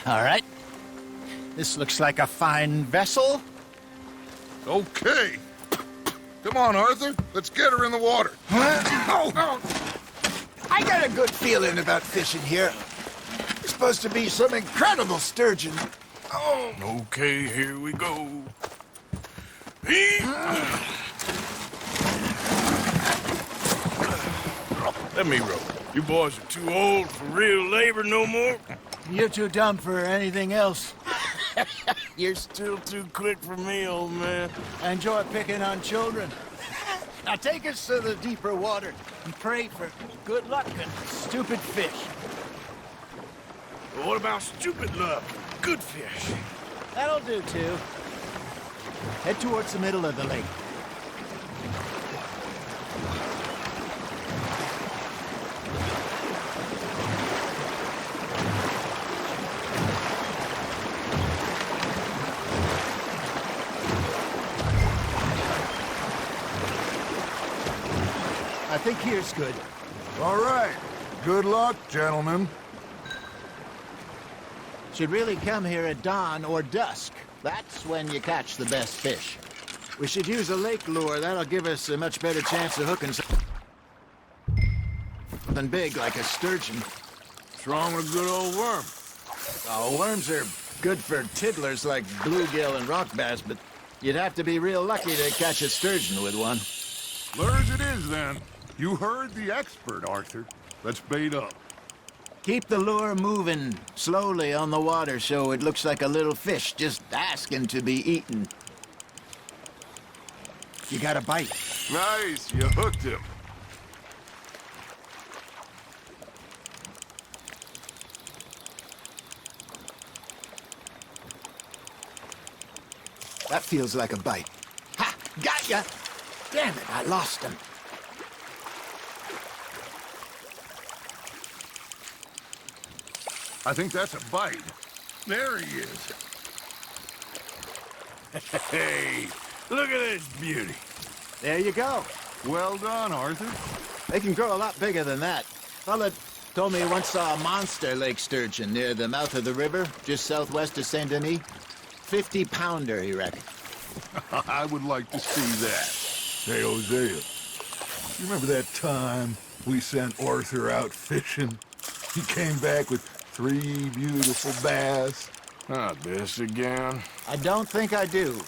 All right. This looks like a fine vessel. Okay. Come on, Arthur. Let's get her in the water. I got a good feeling about fishing here. There's supposed to be some incredible sturgeon. Oh. Okay, here we go. Let me row. You boys are too old for real labor no more. You're too dumb for anything else. You're still too quick for me, old man. I enjoy picking on children. Now take us to the deeper water and pray for good luck and stupid fish. But what about stupid luck? Good fish. That'll do, too. Head towards the middle of the lake. I think here's good. All right. Good luck, gentlemen. Should really come here at dawn or dusk. That's when you catch the best fish. We should use a lake lure. That'll give us a much better chance of hooking something big like a sturgeon. What's wrong with a good old worm? Oh, worms are good for tiddlers like bluegill and rock bass, but you'd have to be real lucky to catch a sturgeon with one. Lures it is, then. You heard the expert, Arthur. Let's bait up. Keep the lure moving slowly on the water so it looks like a little fish just asking to be eaten. You got a bite. Nice. You hooked him. That feels like a bite. Ha! Got ya! Damn it, I lost him. I think that's a bite. There he is. Hey, look at this beauty. There you go. Well done, Arthur. They can grow a lot bigger than that. Fella told me he once saw a monster lake sturgeon near the mouth of the river, just southwest of Saint Denis. 50-pounder, he reckoned. I would like to see that. Hey, Hosea, you remember that time we sent Arthur out fishing? He came back with 3 beautiful bass. Not this again. I don't think I do.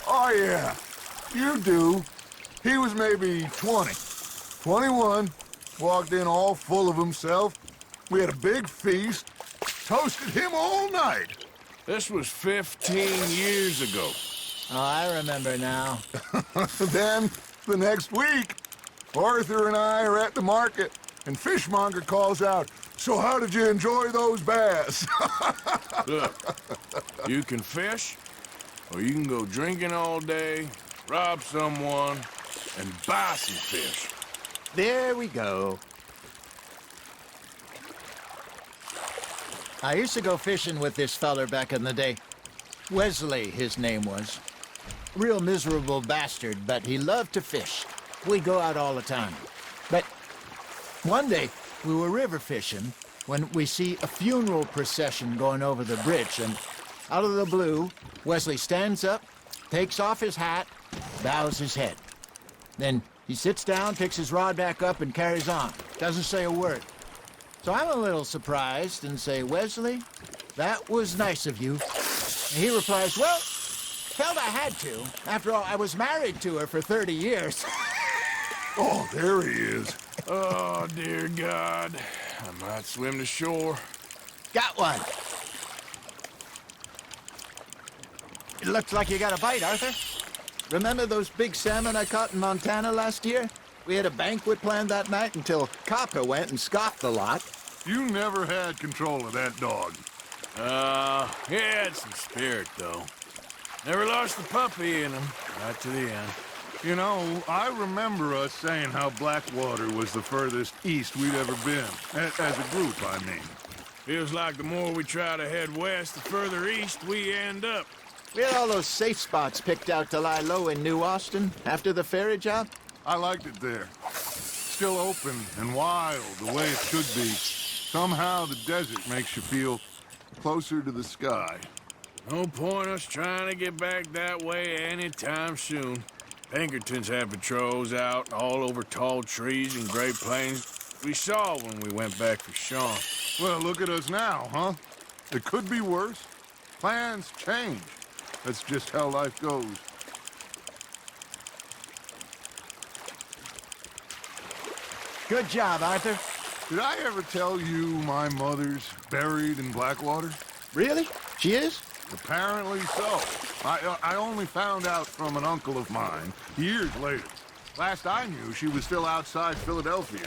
Oh, yeah. You do. He was maybe 20. 21. Walked in all full of himself. We had a big feast. Toasted him all night. This was 15 years ago. Oh, I remember now. Then, the next week, Arthur and I are at the market, and Fishmonger calls out, "So how did you enjoy those bass?" Look, you can fish, or you can go drinking all day, rob someone, and buy some fish. There we go. I used to go fishing with this feller back in the day. Wesley, his name was. Real miserable bastard, but he loved to fish. We'd go out all the time. But one day, we were river fishing when we see a funeral procession going over the bridge, and out of the blue, Wesley stands up, takes off his hat, bows his head. Then he sits down, picks his rod back up, and carries on. Doesn't say a word. So I'm a little surprised and say, "Wesley, that was nice of you." And he replies, "Well, felt I had to. After all, I was married to her for 30 years. Oh, there he is. Oh, dear God. I might swim to shore. Got one. It looks like you got a bite, Arthur. Remember those big salmon I caught in Montana last year? We had a banquet planned that night until Copper went and scoffed the lot. You never had control of that dog. He had some spirit, though. Never lost the puppy in him, right to the end. You know, I remember us saying how Blackwater was the furthest east we'd ever been. As a group, I mean. Feels like the more we try to head west, the further east we end up. We had all those safe spots picked out to lie low in New Austin after the ferry job. I liked it there. Still open and wild, the way it should be. Somehow the desert makes you feel closer to the sky. No point us trying to get back that way anytime soon. Pinkertons had patrols out all over tall trees and Great Plains. We saw when we went back for Sean. Well, look at us now, huh? It could be worse. Plans change. That's just how life goes. Good job, Arthur. Did I ever tell you my mother's buried in Blackwater? Really? She is? Apparently so. I only found out from an uncle of mine years later. Last I knew, she was still outside Philadelphia.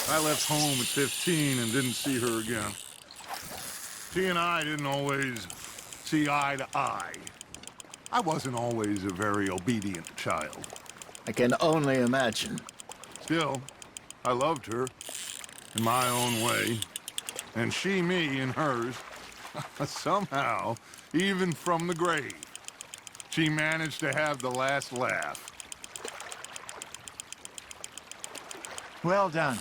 I left home at 15 and didn't see her again. She and I didn't always see eye to eye. I wasn't always a very obedient child. I can only imagine. Still, I loved her in my own way, and she me in hers. Somehow, even from the grave, she managed to have the last laugh. Well done.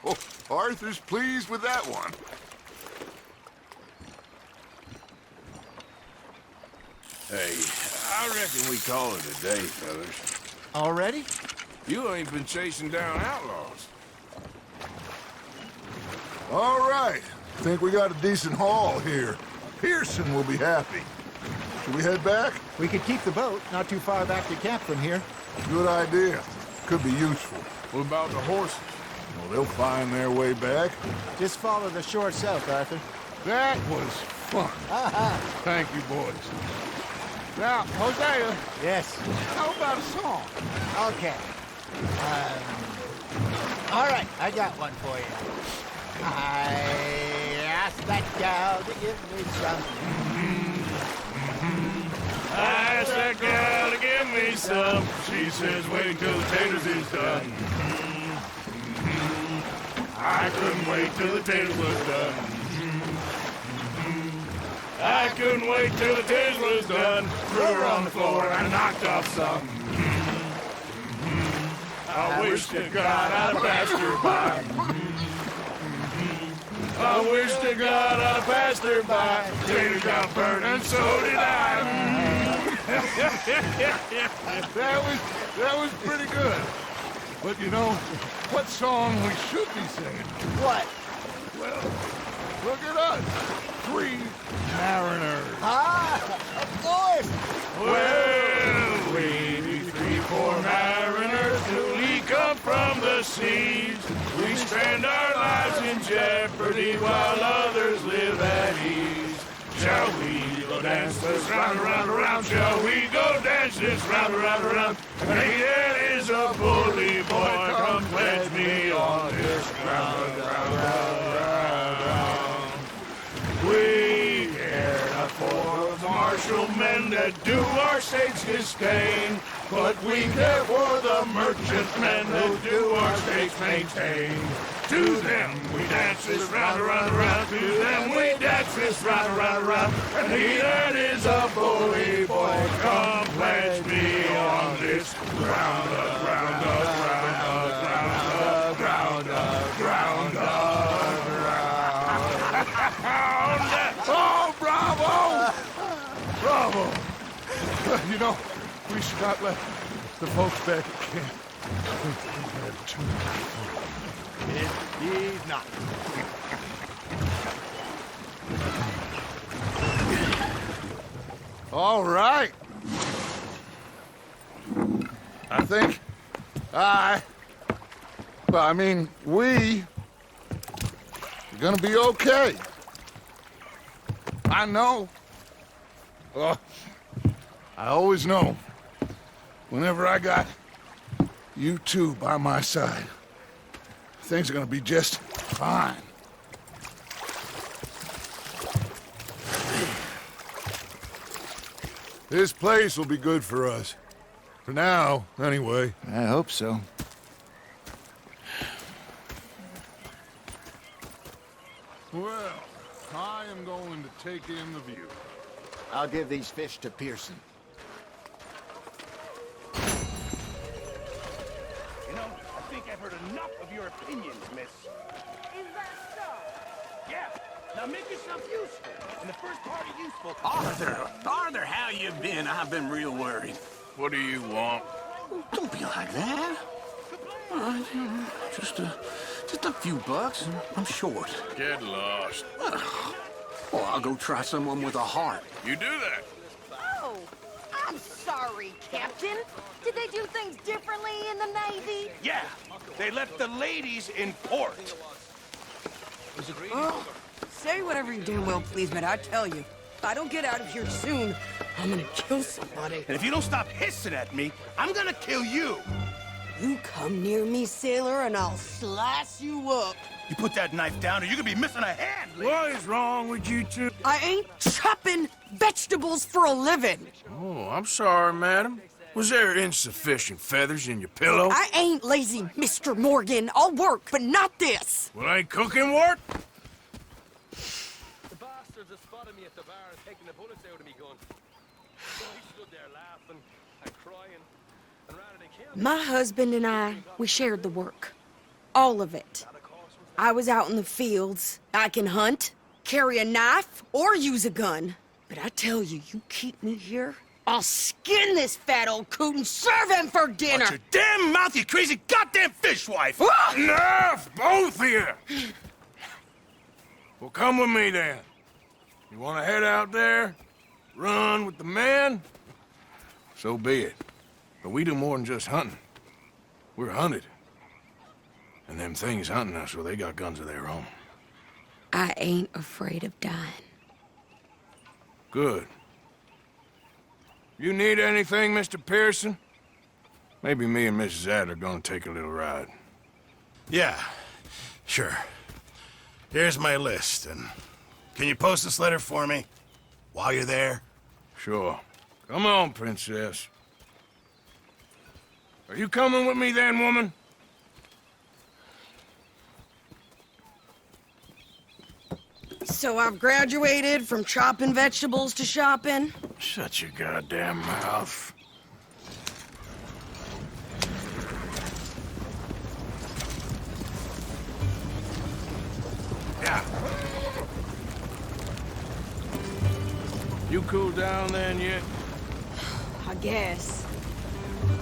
Oh, Arthur's pleased with that one. Hey, I reckon we call it a day, fellas. Already? You ain't been chasing down outlaws. All right. Think we got a decent haul here. Pearson will be happy. Should we head back? We could keep the boat not too far back to camp from here. Good idea. Could be useful. What about the horses? Well, they'll find their way back. Just follow the shore south, Arthur. That was fun. Thank you, boys. Now, Hosea. Yes. How about a song? Okay. All right, I got one for you. I asked that gal to give me some. I asked that gal to give me some. She says, wait till the taters is done. I couldn't wait till the taters was done. I couldn't wait till the taters was done. Threw her on the floor and knocked off some. I wish to God I'd passed her by. I wish to God I'd passed her by. Taters got burned and so did I. That was pretty good. But you know, what song we should be singing? What? Well, look at us. 3 mariners. Ah, of course. Well, we be 3 poor mariners newly come from the seas. We spend our lives in jeopardy while others live at ease. Shall we go dance this round, around, around? Shall we go dance this round, around, around? Hey, there is a bully boy, come pledge me on this ground, ground, ground, ground. We care not for the martial men that do our states disdain, but we care for the merchant men who do our states maintain. To them we dance this round, around, around. To them we dance this round, around, around. And he that is a bully boy, come pledge me on this ground, ground, ground, ground, ground, ground, ground. Oh, bravo! Bravo! You know, we should not let the folks back at camp think that we've had too much fun. He's not. All right. I think we're gonna be okay. I know. I always know. Whenever I got you two by my side, things are gonna be just fine. This place will be good for us. For now, anyway. I hope so. Well, I am going to take in the view. I'll give these fish to Pearson. You know, I think I've heard enough of your opinions, miss. Is that so? Yeah. Now make yourself useful. And the first part of useful... Arthur, how you been? I've been real worried. What do you want? Don't be like that. All right, just a few bucks. I'm short. Get lost. Well, I'll go try someone with a heart. You do that. Oh, I'm sorry, Captain. Did they do things differently in the Navy? Yeah. They left the ladies in port. Oh, say whatever you damn well please, but I tell you, if I don't get out of here soon, I'm gonna kill somebody. And if you don't stop hissing at me, I'm gonna kill you. You come near me, sailor, and I'll slice you up. You put that knife down or you're gonna be missing a hand. What is wrong with you two? I ain't chopping vegetables for a living. Oh, I'm sorry, madam. Was there insufficient feathers in your pillow? I ain't lazy, Mr. Morgan. I'll work, but not this. Well, ain't cooking work? The bastards have spotted me at the bar and taken the bullets out of me gun. So I stood there laughing and crying and rather than kill me. My husband and I, we shared the work. All of it. I was out in the fields. I can hunt, carry a knife, or use a gun. But I tell you, you keep me here, I'll skin this fat old coot and serve him for dinner! Watch your damn mouth, you crazy goddamn fishwife! Enough, both of you! Well, come with me, then. You want to head out there, run with the men? So be it. But we do more than just hunting. We're hunted. And them things hunting us, well, they got guns of their own. I ain't afraid of dying. Good. You need anything, Mr. Pearson? Maybe me and Mrs. Adler are gonna take a little ride. Yeah, sure. Here's my list, and can you post this letter for me while you're there? Sure. Come on, princess. Are you coming with me then, woman? So I've graduated from chopping vegetables to shopping? Shut your goddamn mouth. Yeah. You cool down then yet? I guess.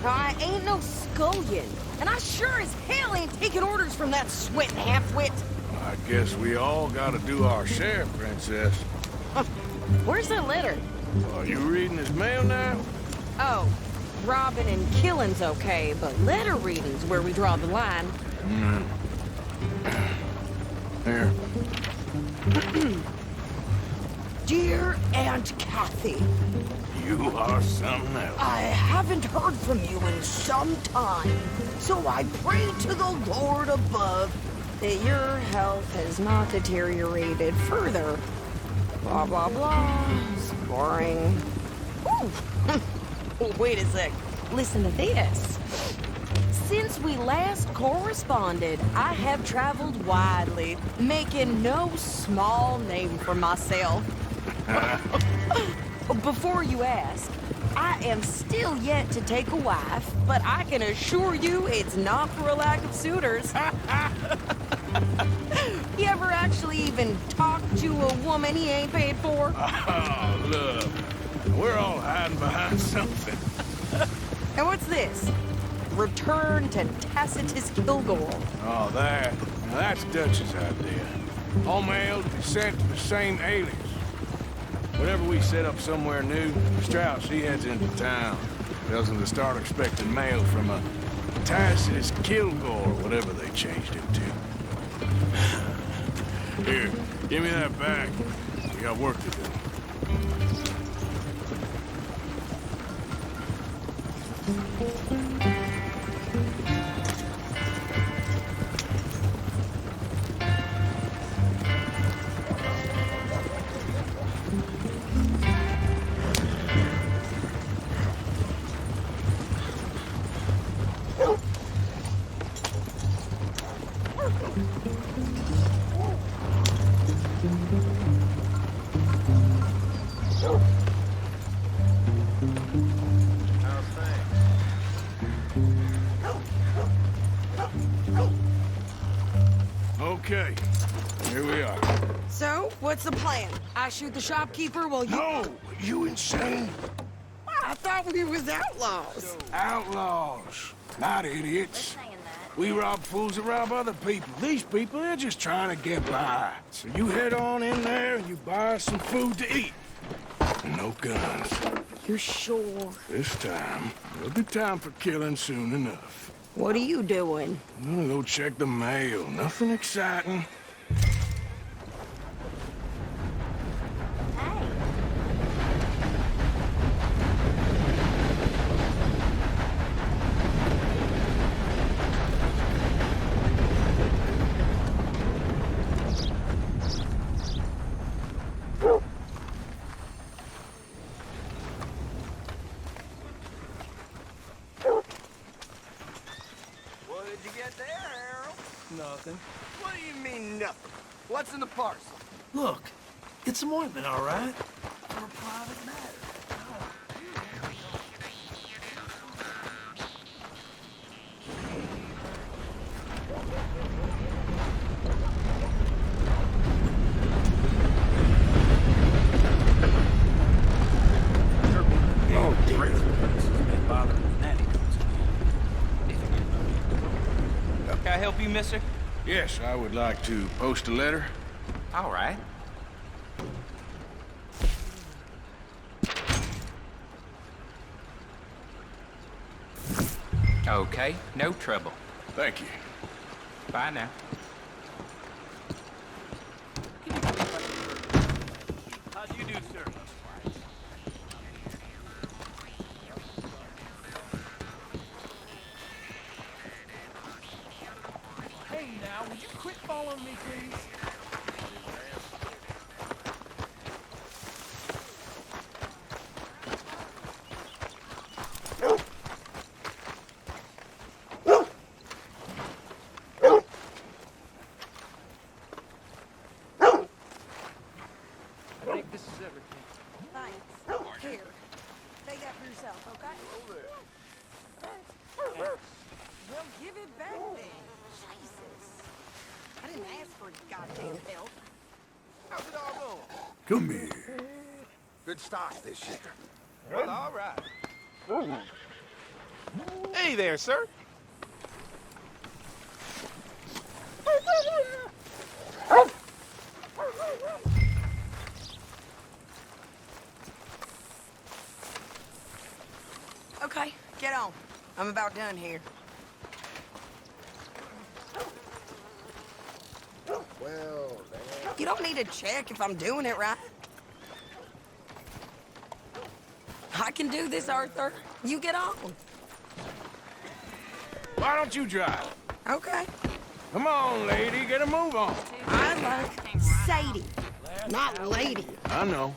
I ain't no scullion, and I sure as hell ain't taking orders from that sweating half-wit. I guess we all gotta do our share, Princess. Where's that letter? Are you reading his mail now? Oh, robbing and killing's okay, but letter reading's where we draw the line. Here. Dear Aunt Kathy, You are something else. I haven't heard from you in some time, so I pray to the Lord above that your health has not deteriorated further. Blah, blah, blah. It's boring. Ooh. Wait a sec. Listen to this. Since we last corresponded, I have traveled widely, making no small name for myself. Before you ask, I am still yet to take a wife, but I can assure you it's not for a lack of suitors. You ever actually even talk to a woman he ain't paid for? Oh, look. We're all hiding behind something. And what's this? Return to Tacitus Kilgore. Oh, that. Now that's Dutch's idea. All mail be sent to the same alias. Whenever we set up somewhere new, Strauss, he heads into town. Tells them to start expecting mail from a Tacitus Kilgore, whatever they changed him to. Here, give me that bag. We got work to do. Okay, here we are. So, what's the plan? I shoot the shopkeeper while you... No! You insane? I thought we was outlaws. Outlaws, not idiots. We rob fools that rob other people. These people, they're just trying to get by. So you head on in there and you buy us some food to eat. No guns. You're sure? This time, there'll be time for killing soon enough. What are you doing? I'm gonna go check the mail. Nothing exciting. What did you get there, Harold? Nothing. What do you mean, nothing? What's in the parcel? Look, it's some ointment, all right? For a private matter. Oh, dear. Can I help you, mister? Yes, I would like to post a letter. All right. Okay, no trouble. Thank you. Bye now. How do you do, sir? Hey, now, would you quit following me, please? I think this is everything. Thanks. Here. Take that for yourself, okay? Well, give it back then. Jesus. I didn't ask for goddamn help. How's it all going? Come here. Good start this year. Well, all right. Hey there, sir. Okay, get on. I'm about done here. Well, You don't need to check if I'm doing it right. I can do this, Arthur. You get on. Why don't you drive? Okay. Come on, lady, get a move on. I like Sadie, not lady. I know.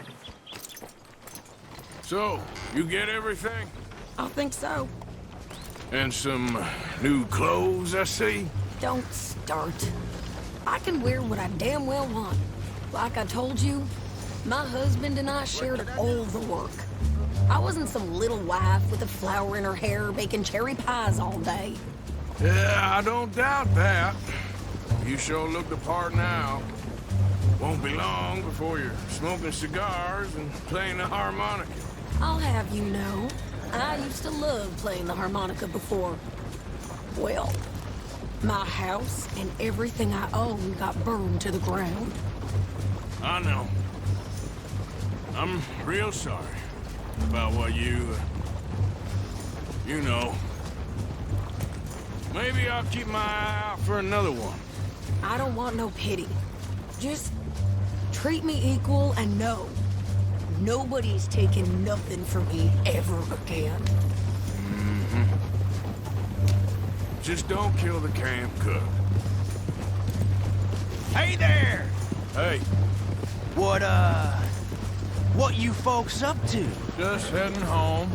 So, you get everything? I think so. And some new clothes, I see? Don't start. I can wear what I damn well want. Like I told you, my husband and I shared all the work. I wasn't some little wife with a flower in her hair baking cherry pies all day. Yeah, I don't doubt that. You sure look the part now. Won't be long before you're smoking cigars and playing the harmonica. I'll have you know, I used to love playing the harmonica before. Well, my house and everything I own got burned to the ground. I know. I'm real sorry about what you know. Maybe I'll keep my eye out for another one. I don't want no pity. Just treat me equal and know nobody's taking nothing from me ever again. Just don't kill the camp cook. Hey there! Hey. What you folks up to? Just heading home.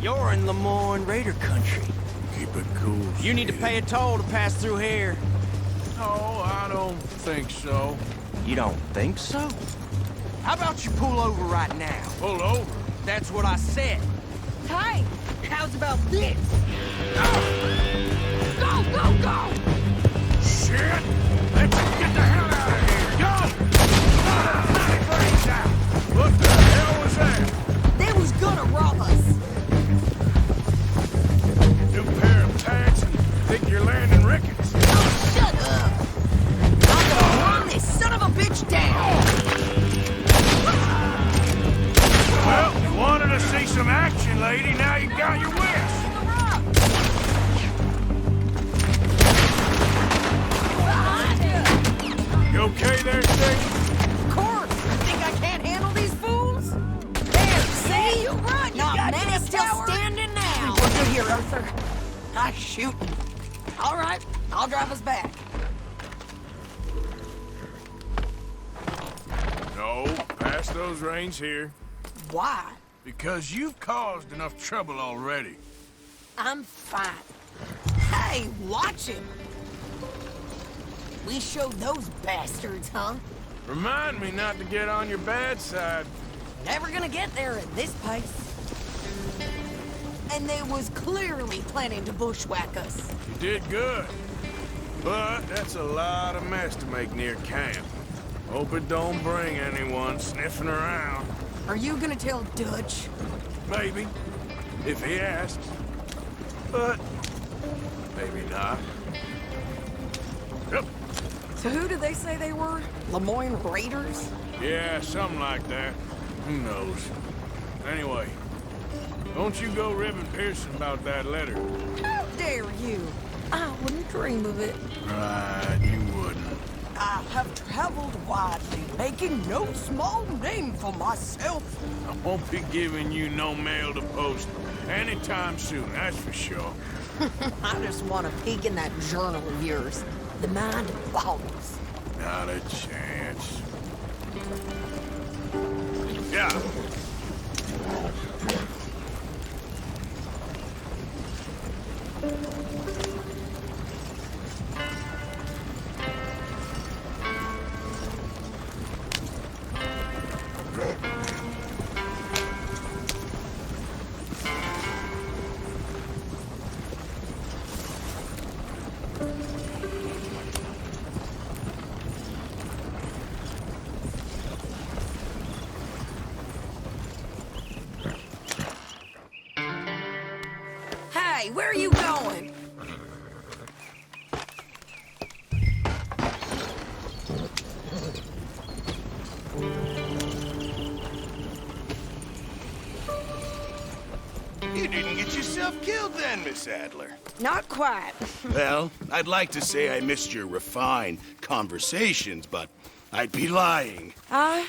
You're in Lemoyne Raider country. Keep it cool. You need to pay a toll to pass through here. No, I don't think so. You don't think so? How about you pull over right now? Pull over? That's what I said. Hey, how's about this? Go, go, go! Shit! Let's get the hell out of here! Go! Brains out! What the hell was that? They was gonna rob us. New pair of pants and think you're landing rickets. Oh, shut up! I'm gonna run this son of a bitch down! Well, you wanted to see some action, lady. Now you got your wish. You okay there, Sadie? Of course! You think I can't handle these fools? There, see? You're right! Not many still standing now! We're good here, Arthur. I'm shooting. All right, I'll drive us back. No, pass those reins here. Why? Because you've caused enough trouble already. I'm fine. Hey, watch him! We showed those bastards, huh? Remind me not to get on your bad side. Never gonna get there at this pace. And they was clearly planning to bushwhack us. You did good. But that's a lot of mess to make near camp. Hope it don't bring anyone sniffing around. Are you gonna tell Dutch? Maybe, if he asks. But maybe not. Yep. So who did they say they were? Lemoyne Raiders? Yeah, something like that. Who knows? Anyway, don't you go ribbing Pearson about that letter. How dare you? I wouldn't dream of it. Right, you wouldn't. I have traveled widely, making no small name for myself. I won't be giving you no mail to post anytime soon, that's for sure. I just want to peek in that journal of yours. The mind boggles. Not a chance. Yeah. where are you going? You didn't get yourself killed then, Miss Adler. Not quite. Well, I'd like to say I missed your refined conversations, but I'd be lying. I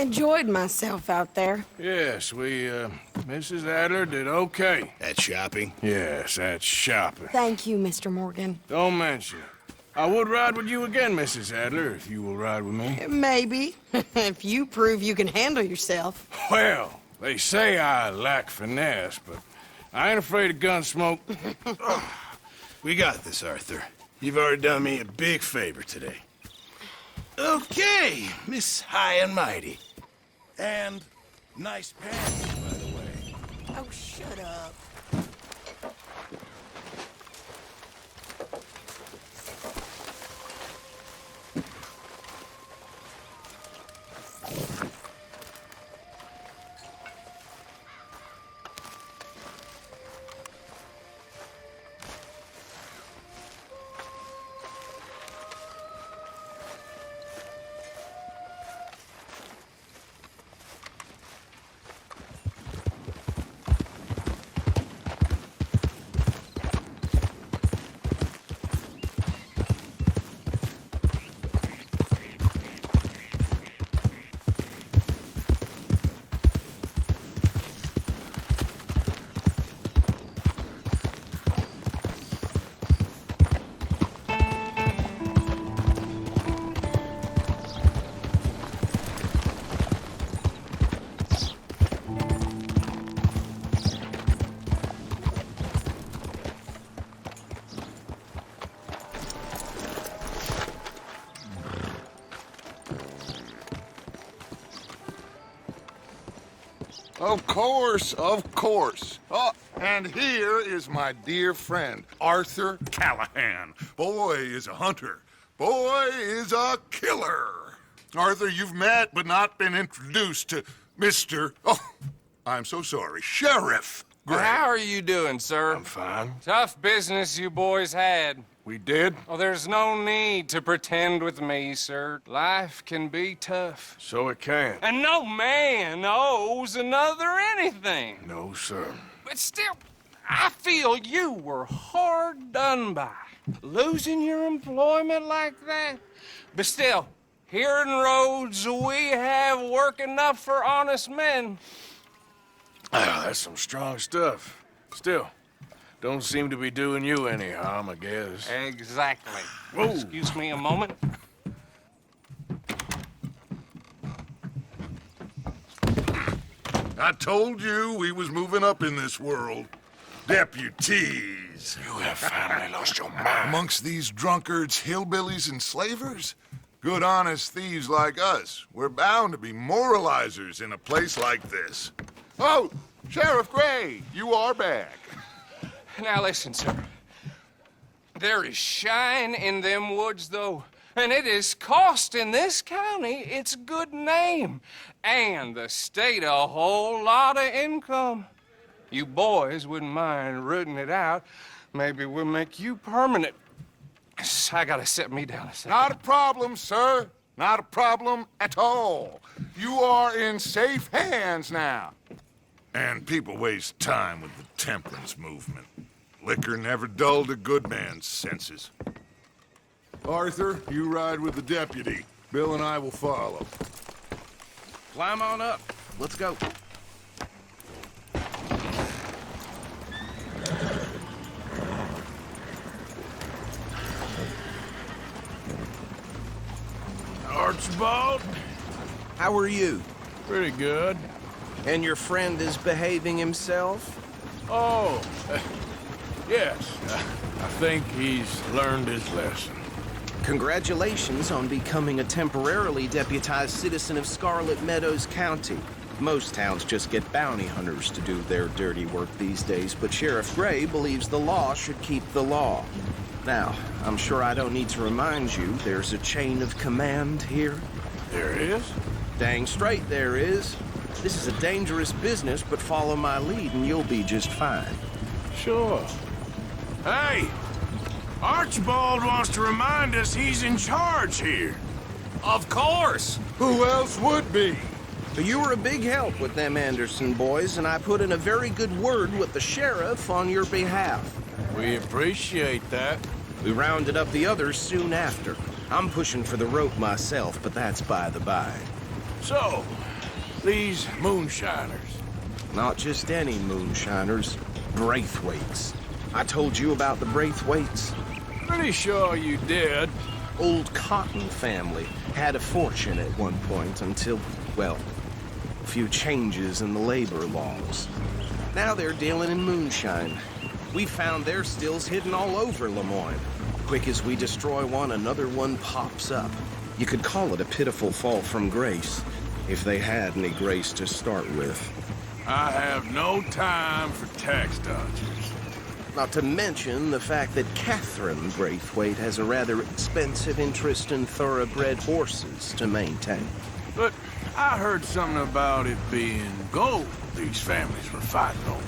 enjoyed myself out there. Yes, Mrs. Adler did okay. At shopping? Yes, at shopping. Thank you, Mr. Morgan. Don't mention it. I would ride with you again, Mrs. Adler, if you will ride with me. Maybe. If you prove you can handle yourself. Well, they say I lack finesse, but I ain't afraid of gun smoke. We got this, Arthur. You've already done me a big favor today. Okay, Miss High and Mighty. And nice pants, by the way. Oh, shut up. Of course, of course. Oh, and here is my dear friend, Arthur Callahan. Boy is a hunter. Boy is a killer. Arthur, you've met but not been introduced to Mr. Oh, I'm so sorry, Sheriff Gray. How are you doing, sir? I'm fine. Tough business you boys had. We did? Oh, there's no need to pretend with me, sir. Life can be tough. So it can. And no man owes another anything. No, sir. But still, I feel you were hard done by. Losing your employment like that. But still, here in Rhodes, we have work enough for honest men. Ah, that's some strong stuff. Still, don't seem to be doing you any harm, I guess. Exactly. Whoa. Excuse me a moment. I told you we was moving up in this world. Deputies. You have finally lost your mind. Amongst these drunkards, hillbillies, and slavers? Good, honest thieves like us. We're bound to be moralizers in a place like this. Oh, Sheriff Gray, you are back. Now listen, sir. There is shine in them woods, though, and it is costing this county its good name and the state a whole lot of income. You boys wouldn't mind rooting it out. Maybe we'll make you permanent. I gotta set me down a second. Not a problem, sir. Not a problem at all. You are in safe hands now. And people waste time with the temperance movement. Liquor never dulled a good man's senses. Arthur, you ride with the deputy. Bill and I will follow. Climb on up. Let's go. Archibald? How are you? Pretty good. And your friend is behaving himself? Oh, yes. I think he's learned his lesson. Congratulations on becoming a temporarily deputized citizen of Scarlet Meadows County. Most towns just get bounty hunters to do their dirty work these days, but Sheriff Gray believes the law should keep the law. Now, I'm sure I don't need to remind you there's a chain of command here. There is? Dang straight there is. This is a dangerous business, but follow my lead and you'll be just fine. Sure. Hey, Archibald wants to remind us he's in charge here. Of course! Who else would be? You were a big help with them Anderson boys, and I put in a very good word with the sheriff on your behalf. We appreciate that. We rounded up the others soon after. I'm pushing for the rope myself, but that's by the by. So, these moonshiners. Not just any moonshiners, Braithwaites. I told you about the Braithwaites? Pretty sure you did. Old Cotton family had a fortune at one point until, well, a few changes in the labor laws. Now they're dealing in moonshine. We found their stills hidden all over Lemoyne. Quick as we destroy one, another one pops up. You could call it a pitiful fall from grace, if they had any grace to start with. I have no time for tax dodgers. Not to mention the fact that Catherine Braithwaite has a rather expensive interest in thoroughbred horses to maintain. But I heard something about it being gold these families were fighting over.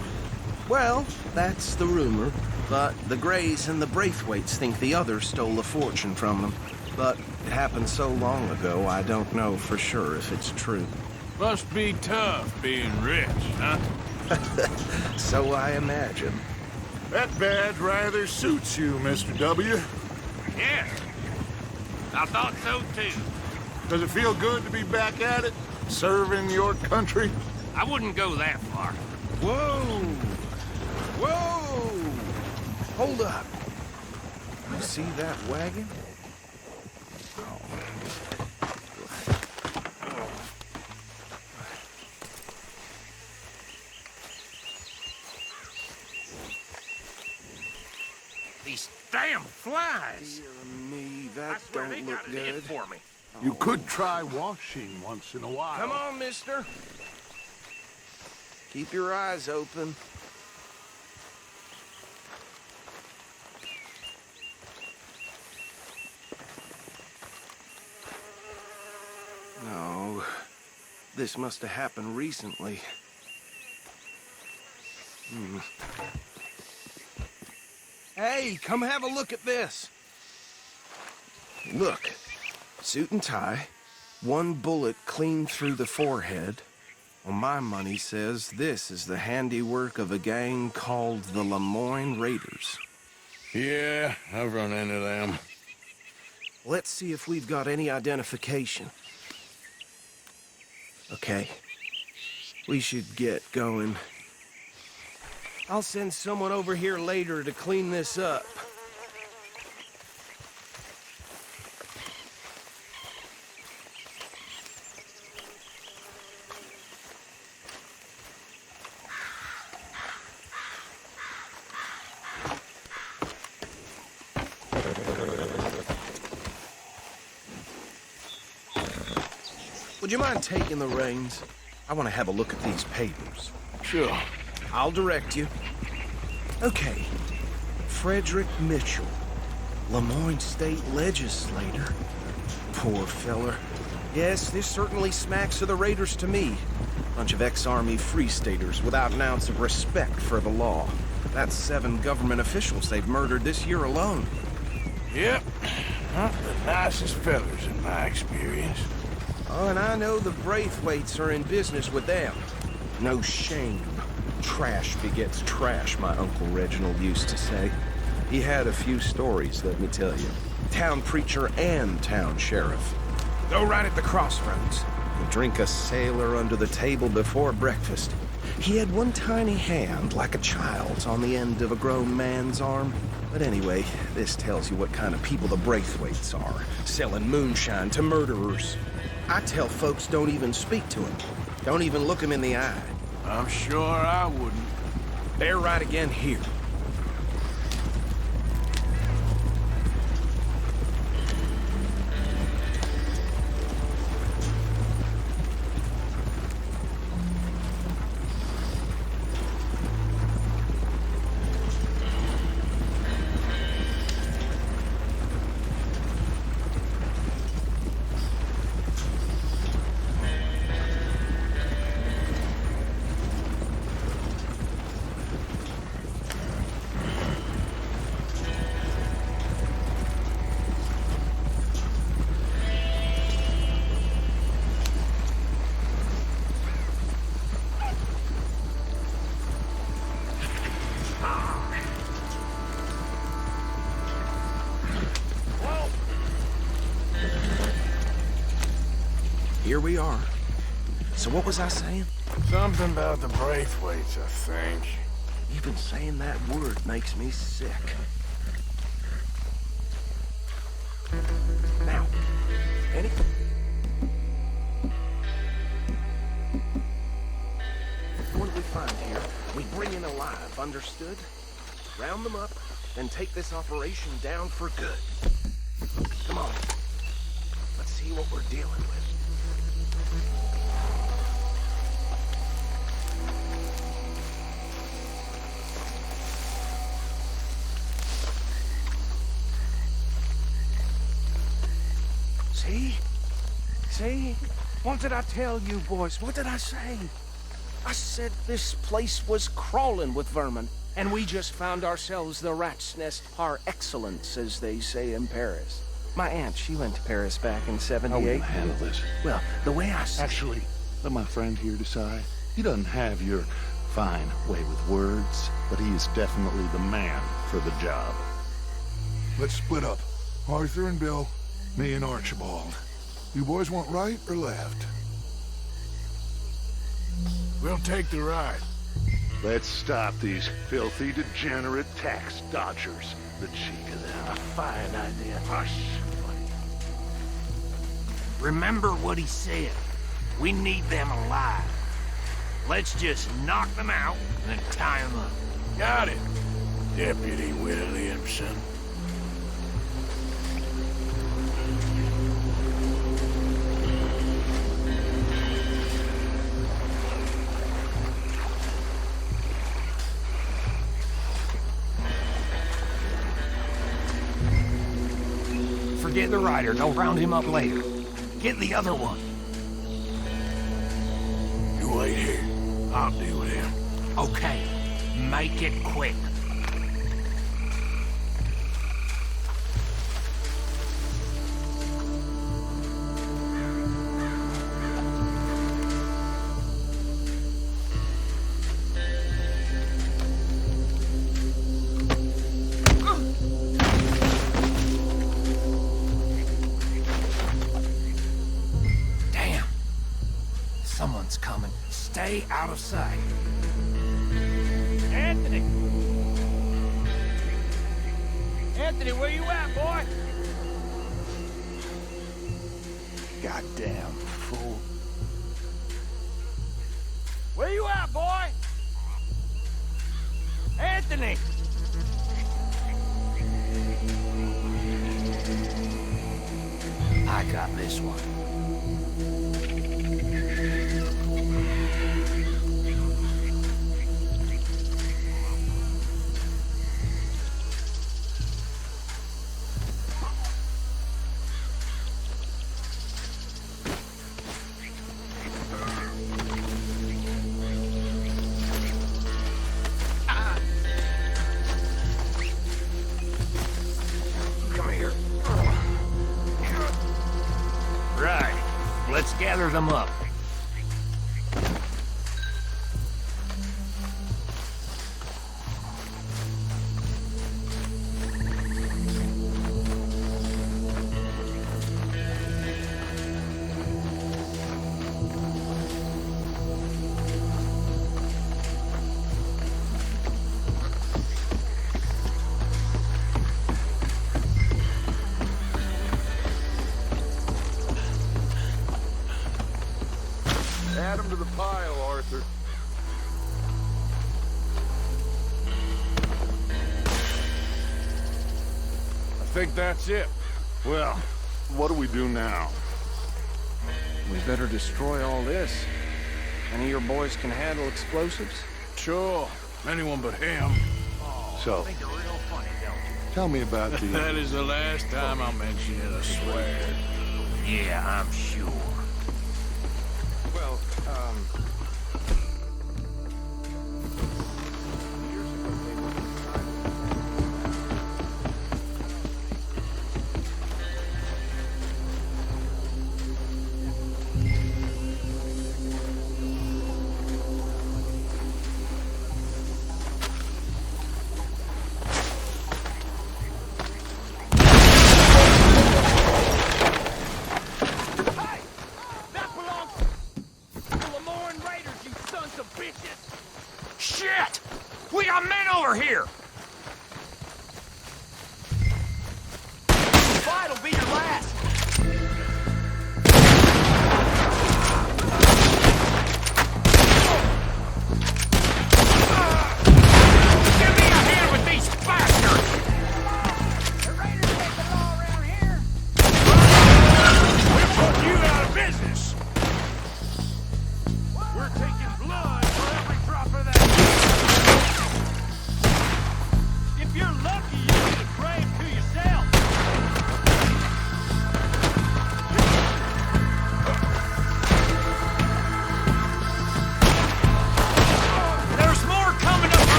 Well, that's the rumor. But the Greys and the Braithwaites think the others stole a fortune from them. But it happened so long ago, I don't know for sure if it's true. Must be tough being rich, huh? So I imagine. That badge rather suits you, Mr. W. Yes. I thought so, too. Does it feel good to be back at it? Serving your country? I wouldn't go that far. Whoa! Whoa! Hold up. You see that wagon? These damn flies! Dear me, that don't look good. For me. You could try washing once in a while. Come on, mister. Keep your eyes open. No, this must have happened recently. Hey, come have a look at this. Look, suit and tie, one bullet clean through the forehead. Well, my money says this is the handiwork of a gang called the Lemoyne Raiders. Yeah, I've run into them. Let's see if we've got any identification. Okay. We should get going. I'll send someone over here later to clean this up. Would you mind taking the reins? I want to have a look at these papers. Sure. I'll direct you. Okay. Frederick Mitchell, Lemoyne State Legislator. Poor feller. Yes, this certainly smacks of the Raiders to me. Bunch of ex-Army Free Staters without an ounce of respect for the law. That's 7 government officials they've murdered this year alone. Yep. Not the nicest fellas in my experience. Oh, and I know the Braithwaites are in business with them. No shame. Trash begets trash, my Uncle Reginald used to say. He had a few stories, let me tell you. Town preacher and town sheriff. Go right at the crossroads and drink a sailor under the table before breakfast. He had one tiny hand, like a child's, on the end of a grown man's arm. But anyway, this tells you what kind of people the Braithwaites are, selling moonshine to murderers. I tell folks don't even speak to him. Don't even look him in the eye. I'm sure I wouldn't. They're right again here. here we are. So what was I saying? Something about the Braithwaites, I think. Even saying that word makes me sick. Now, anything we find here, we bring in alive, understood? Round them up, then take this operation down for good. Come on. Let's see what we're dealing with. See? What did I tell you, boys? What did I say? I said this place was crawling with vermin, and we just found ourselves the rat's nest par excellence, as they say in Paris. My aunt, she went to Paris back in '78. How are we gonna handle this? Well, the way I see... Actually, let my friend here decide. He doesn't have your fine way with words, but he is definitely the man for the job. Let's split up. Arthur and Bill, me and Archibald. You boys want right or left? We'll take the right. Let's stop these filthy, degenerate tax dodgers. The cheek of them. A fine idea. Hush. Remember what he said. We need them alive. Let's just knock them out and tie them up. Got it, Deputy Williamson. Forget the rider. Don't round him up later. Get the other one. You wait here. I'll deal with him. Okay. Make it quick. Someone's coming. Stay out of sight. Anthony! Anthony, where you at, boy? Goddamn fool. Where you at, boy? Anthony! I got this one. Let's gather them up. Add them to the pile, Arthur. I think that's it. Well, what do we do now? We better destroy all this. Any of your boys can handle explosives? Sure. Anyone but him. So, tell me about the... That is the last time I'll mention it, I swear. Yeah, I'm sure. Well, That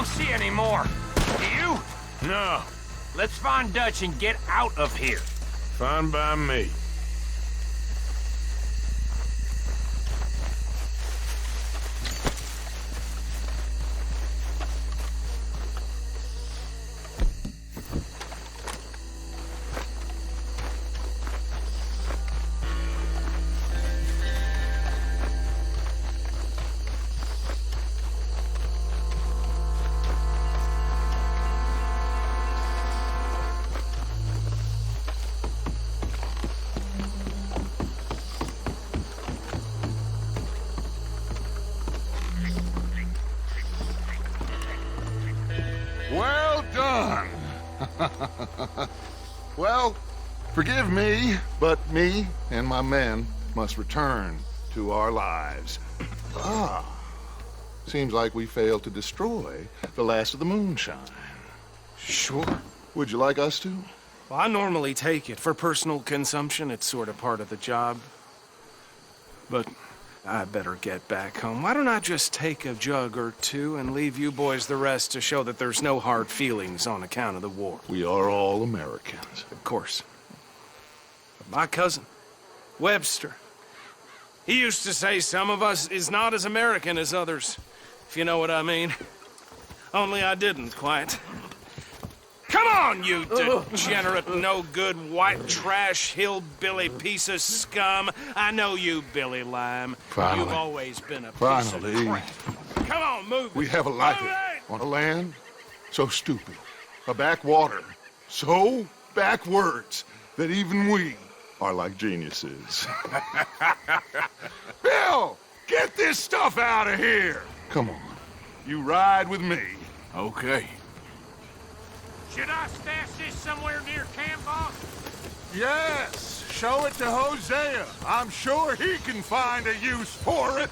don't see any more. Do you? No. Let's find Dutch and get out of here. Fine by me. Well done. Well, forgive me, but me and my men must return to our lives. Seems like we failed to destroy the last of the moonshine. Sure. Would you like us to? Well, I normally take it. For personal consumption, it's sort of part of the job. But I better get back home. Why don't I just take a jug or two and leave you boys the rest to show that there's no hard feelings on account of the war? We are all Americans. Of course. But my cousin, Webster, he used to say some of us is not as American as others, if you know what I mean. Only I didn't quite. Come on, you degenerate, no-good, white trash, hillbilly piece of scum. I know you, Billy Lime. Finally. You've always been a piece Finally. of crap. Come on, move We it. have a life Move it! on a land so stupid, a backwater so backwards that even we are like geniuses. Bill, get this stuff out of here. Come on, you ride with me. Okay. Should I stash this somewhere near camp, boss? Yes, show it to Hosea. I'm sure he can find a use for it.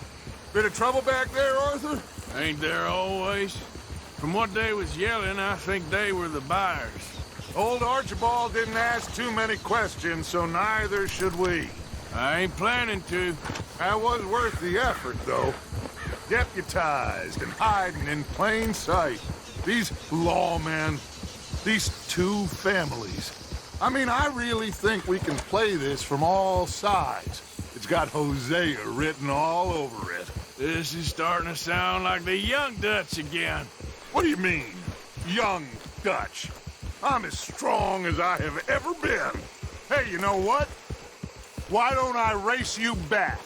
Bit of trouble back there, Arthur? Ain't there always? From what they was yelling, I think they were the buyers. Old Archibald didn't ask too many questions, so neither should we. I ain't planning to. That was worth the effort, though. Deputized and hiding in plain sight. These lawmen, these two families. I mean, I really think we can play this from all sides. It's got Hosea written all over it. This is starting to sound like the young Dutch again. What do you mean, young Dutch? I'm as strong as I have ever been. Hey, you know what? Why don't I race you back?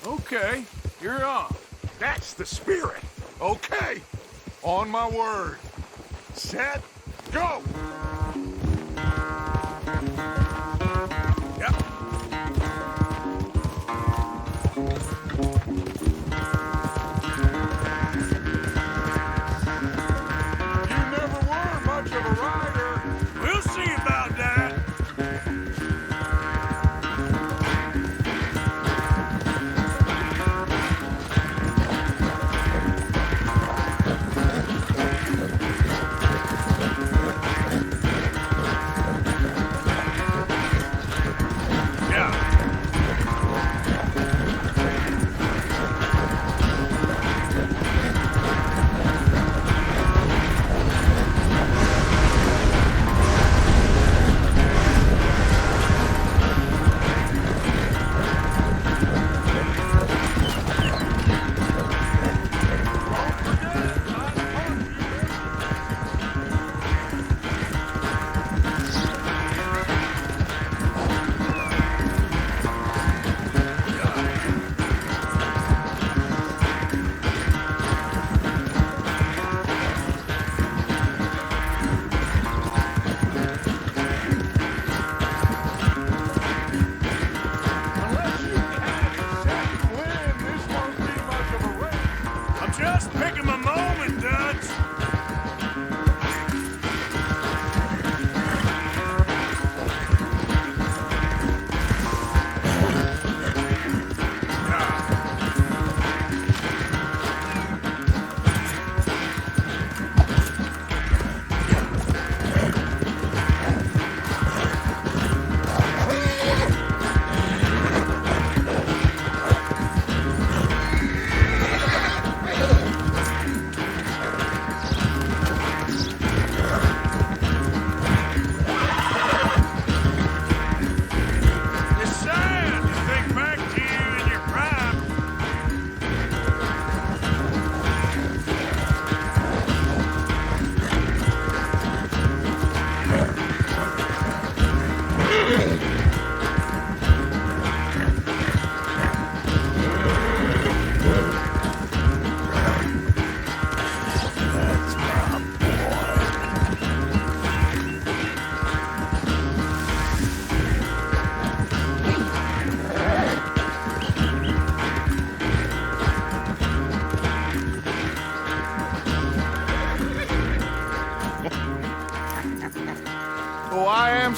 Okay, you're on. That's the spirit. Okay, on my word. Set, go! Yep. You never were much of a rider. We'll see about that.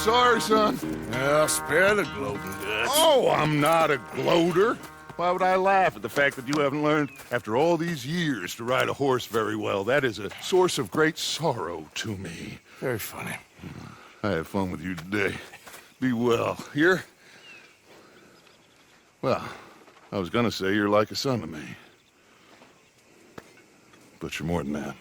sorry, son. Well, spare the gloating guts. Oh, I'm not a gloater. Why would I laugh at the fact that you haven't learned, after all these years, to ride a horse very well? That is a source of great sorrow to me. Very funny. I had fun with you today. Be well. Here? Well, I was gonna say you're like a son to me. But you're more than that.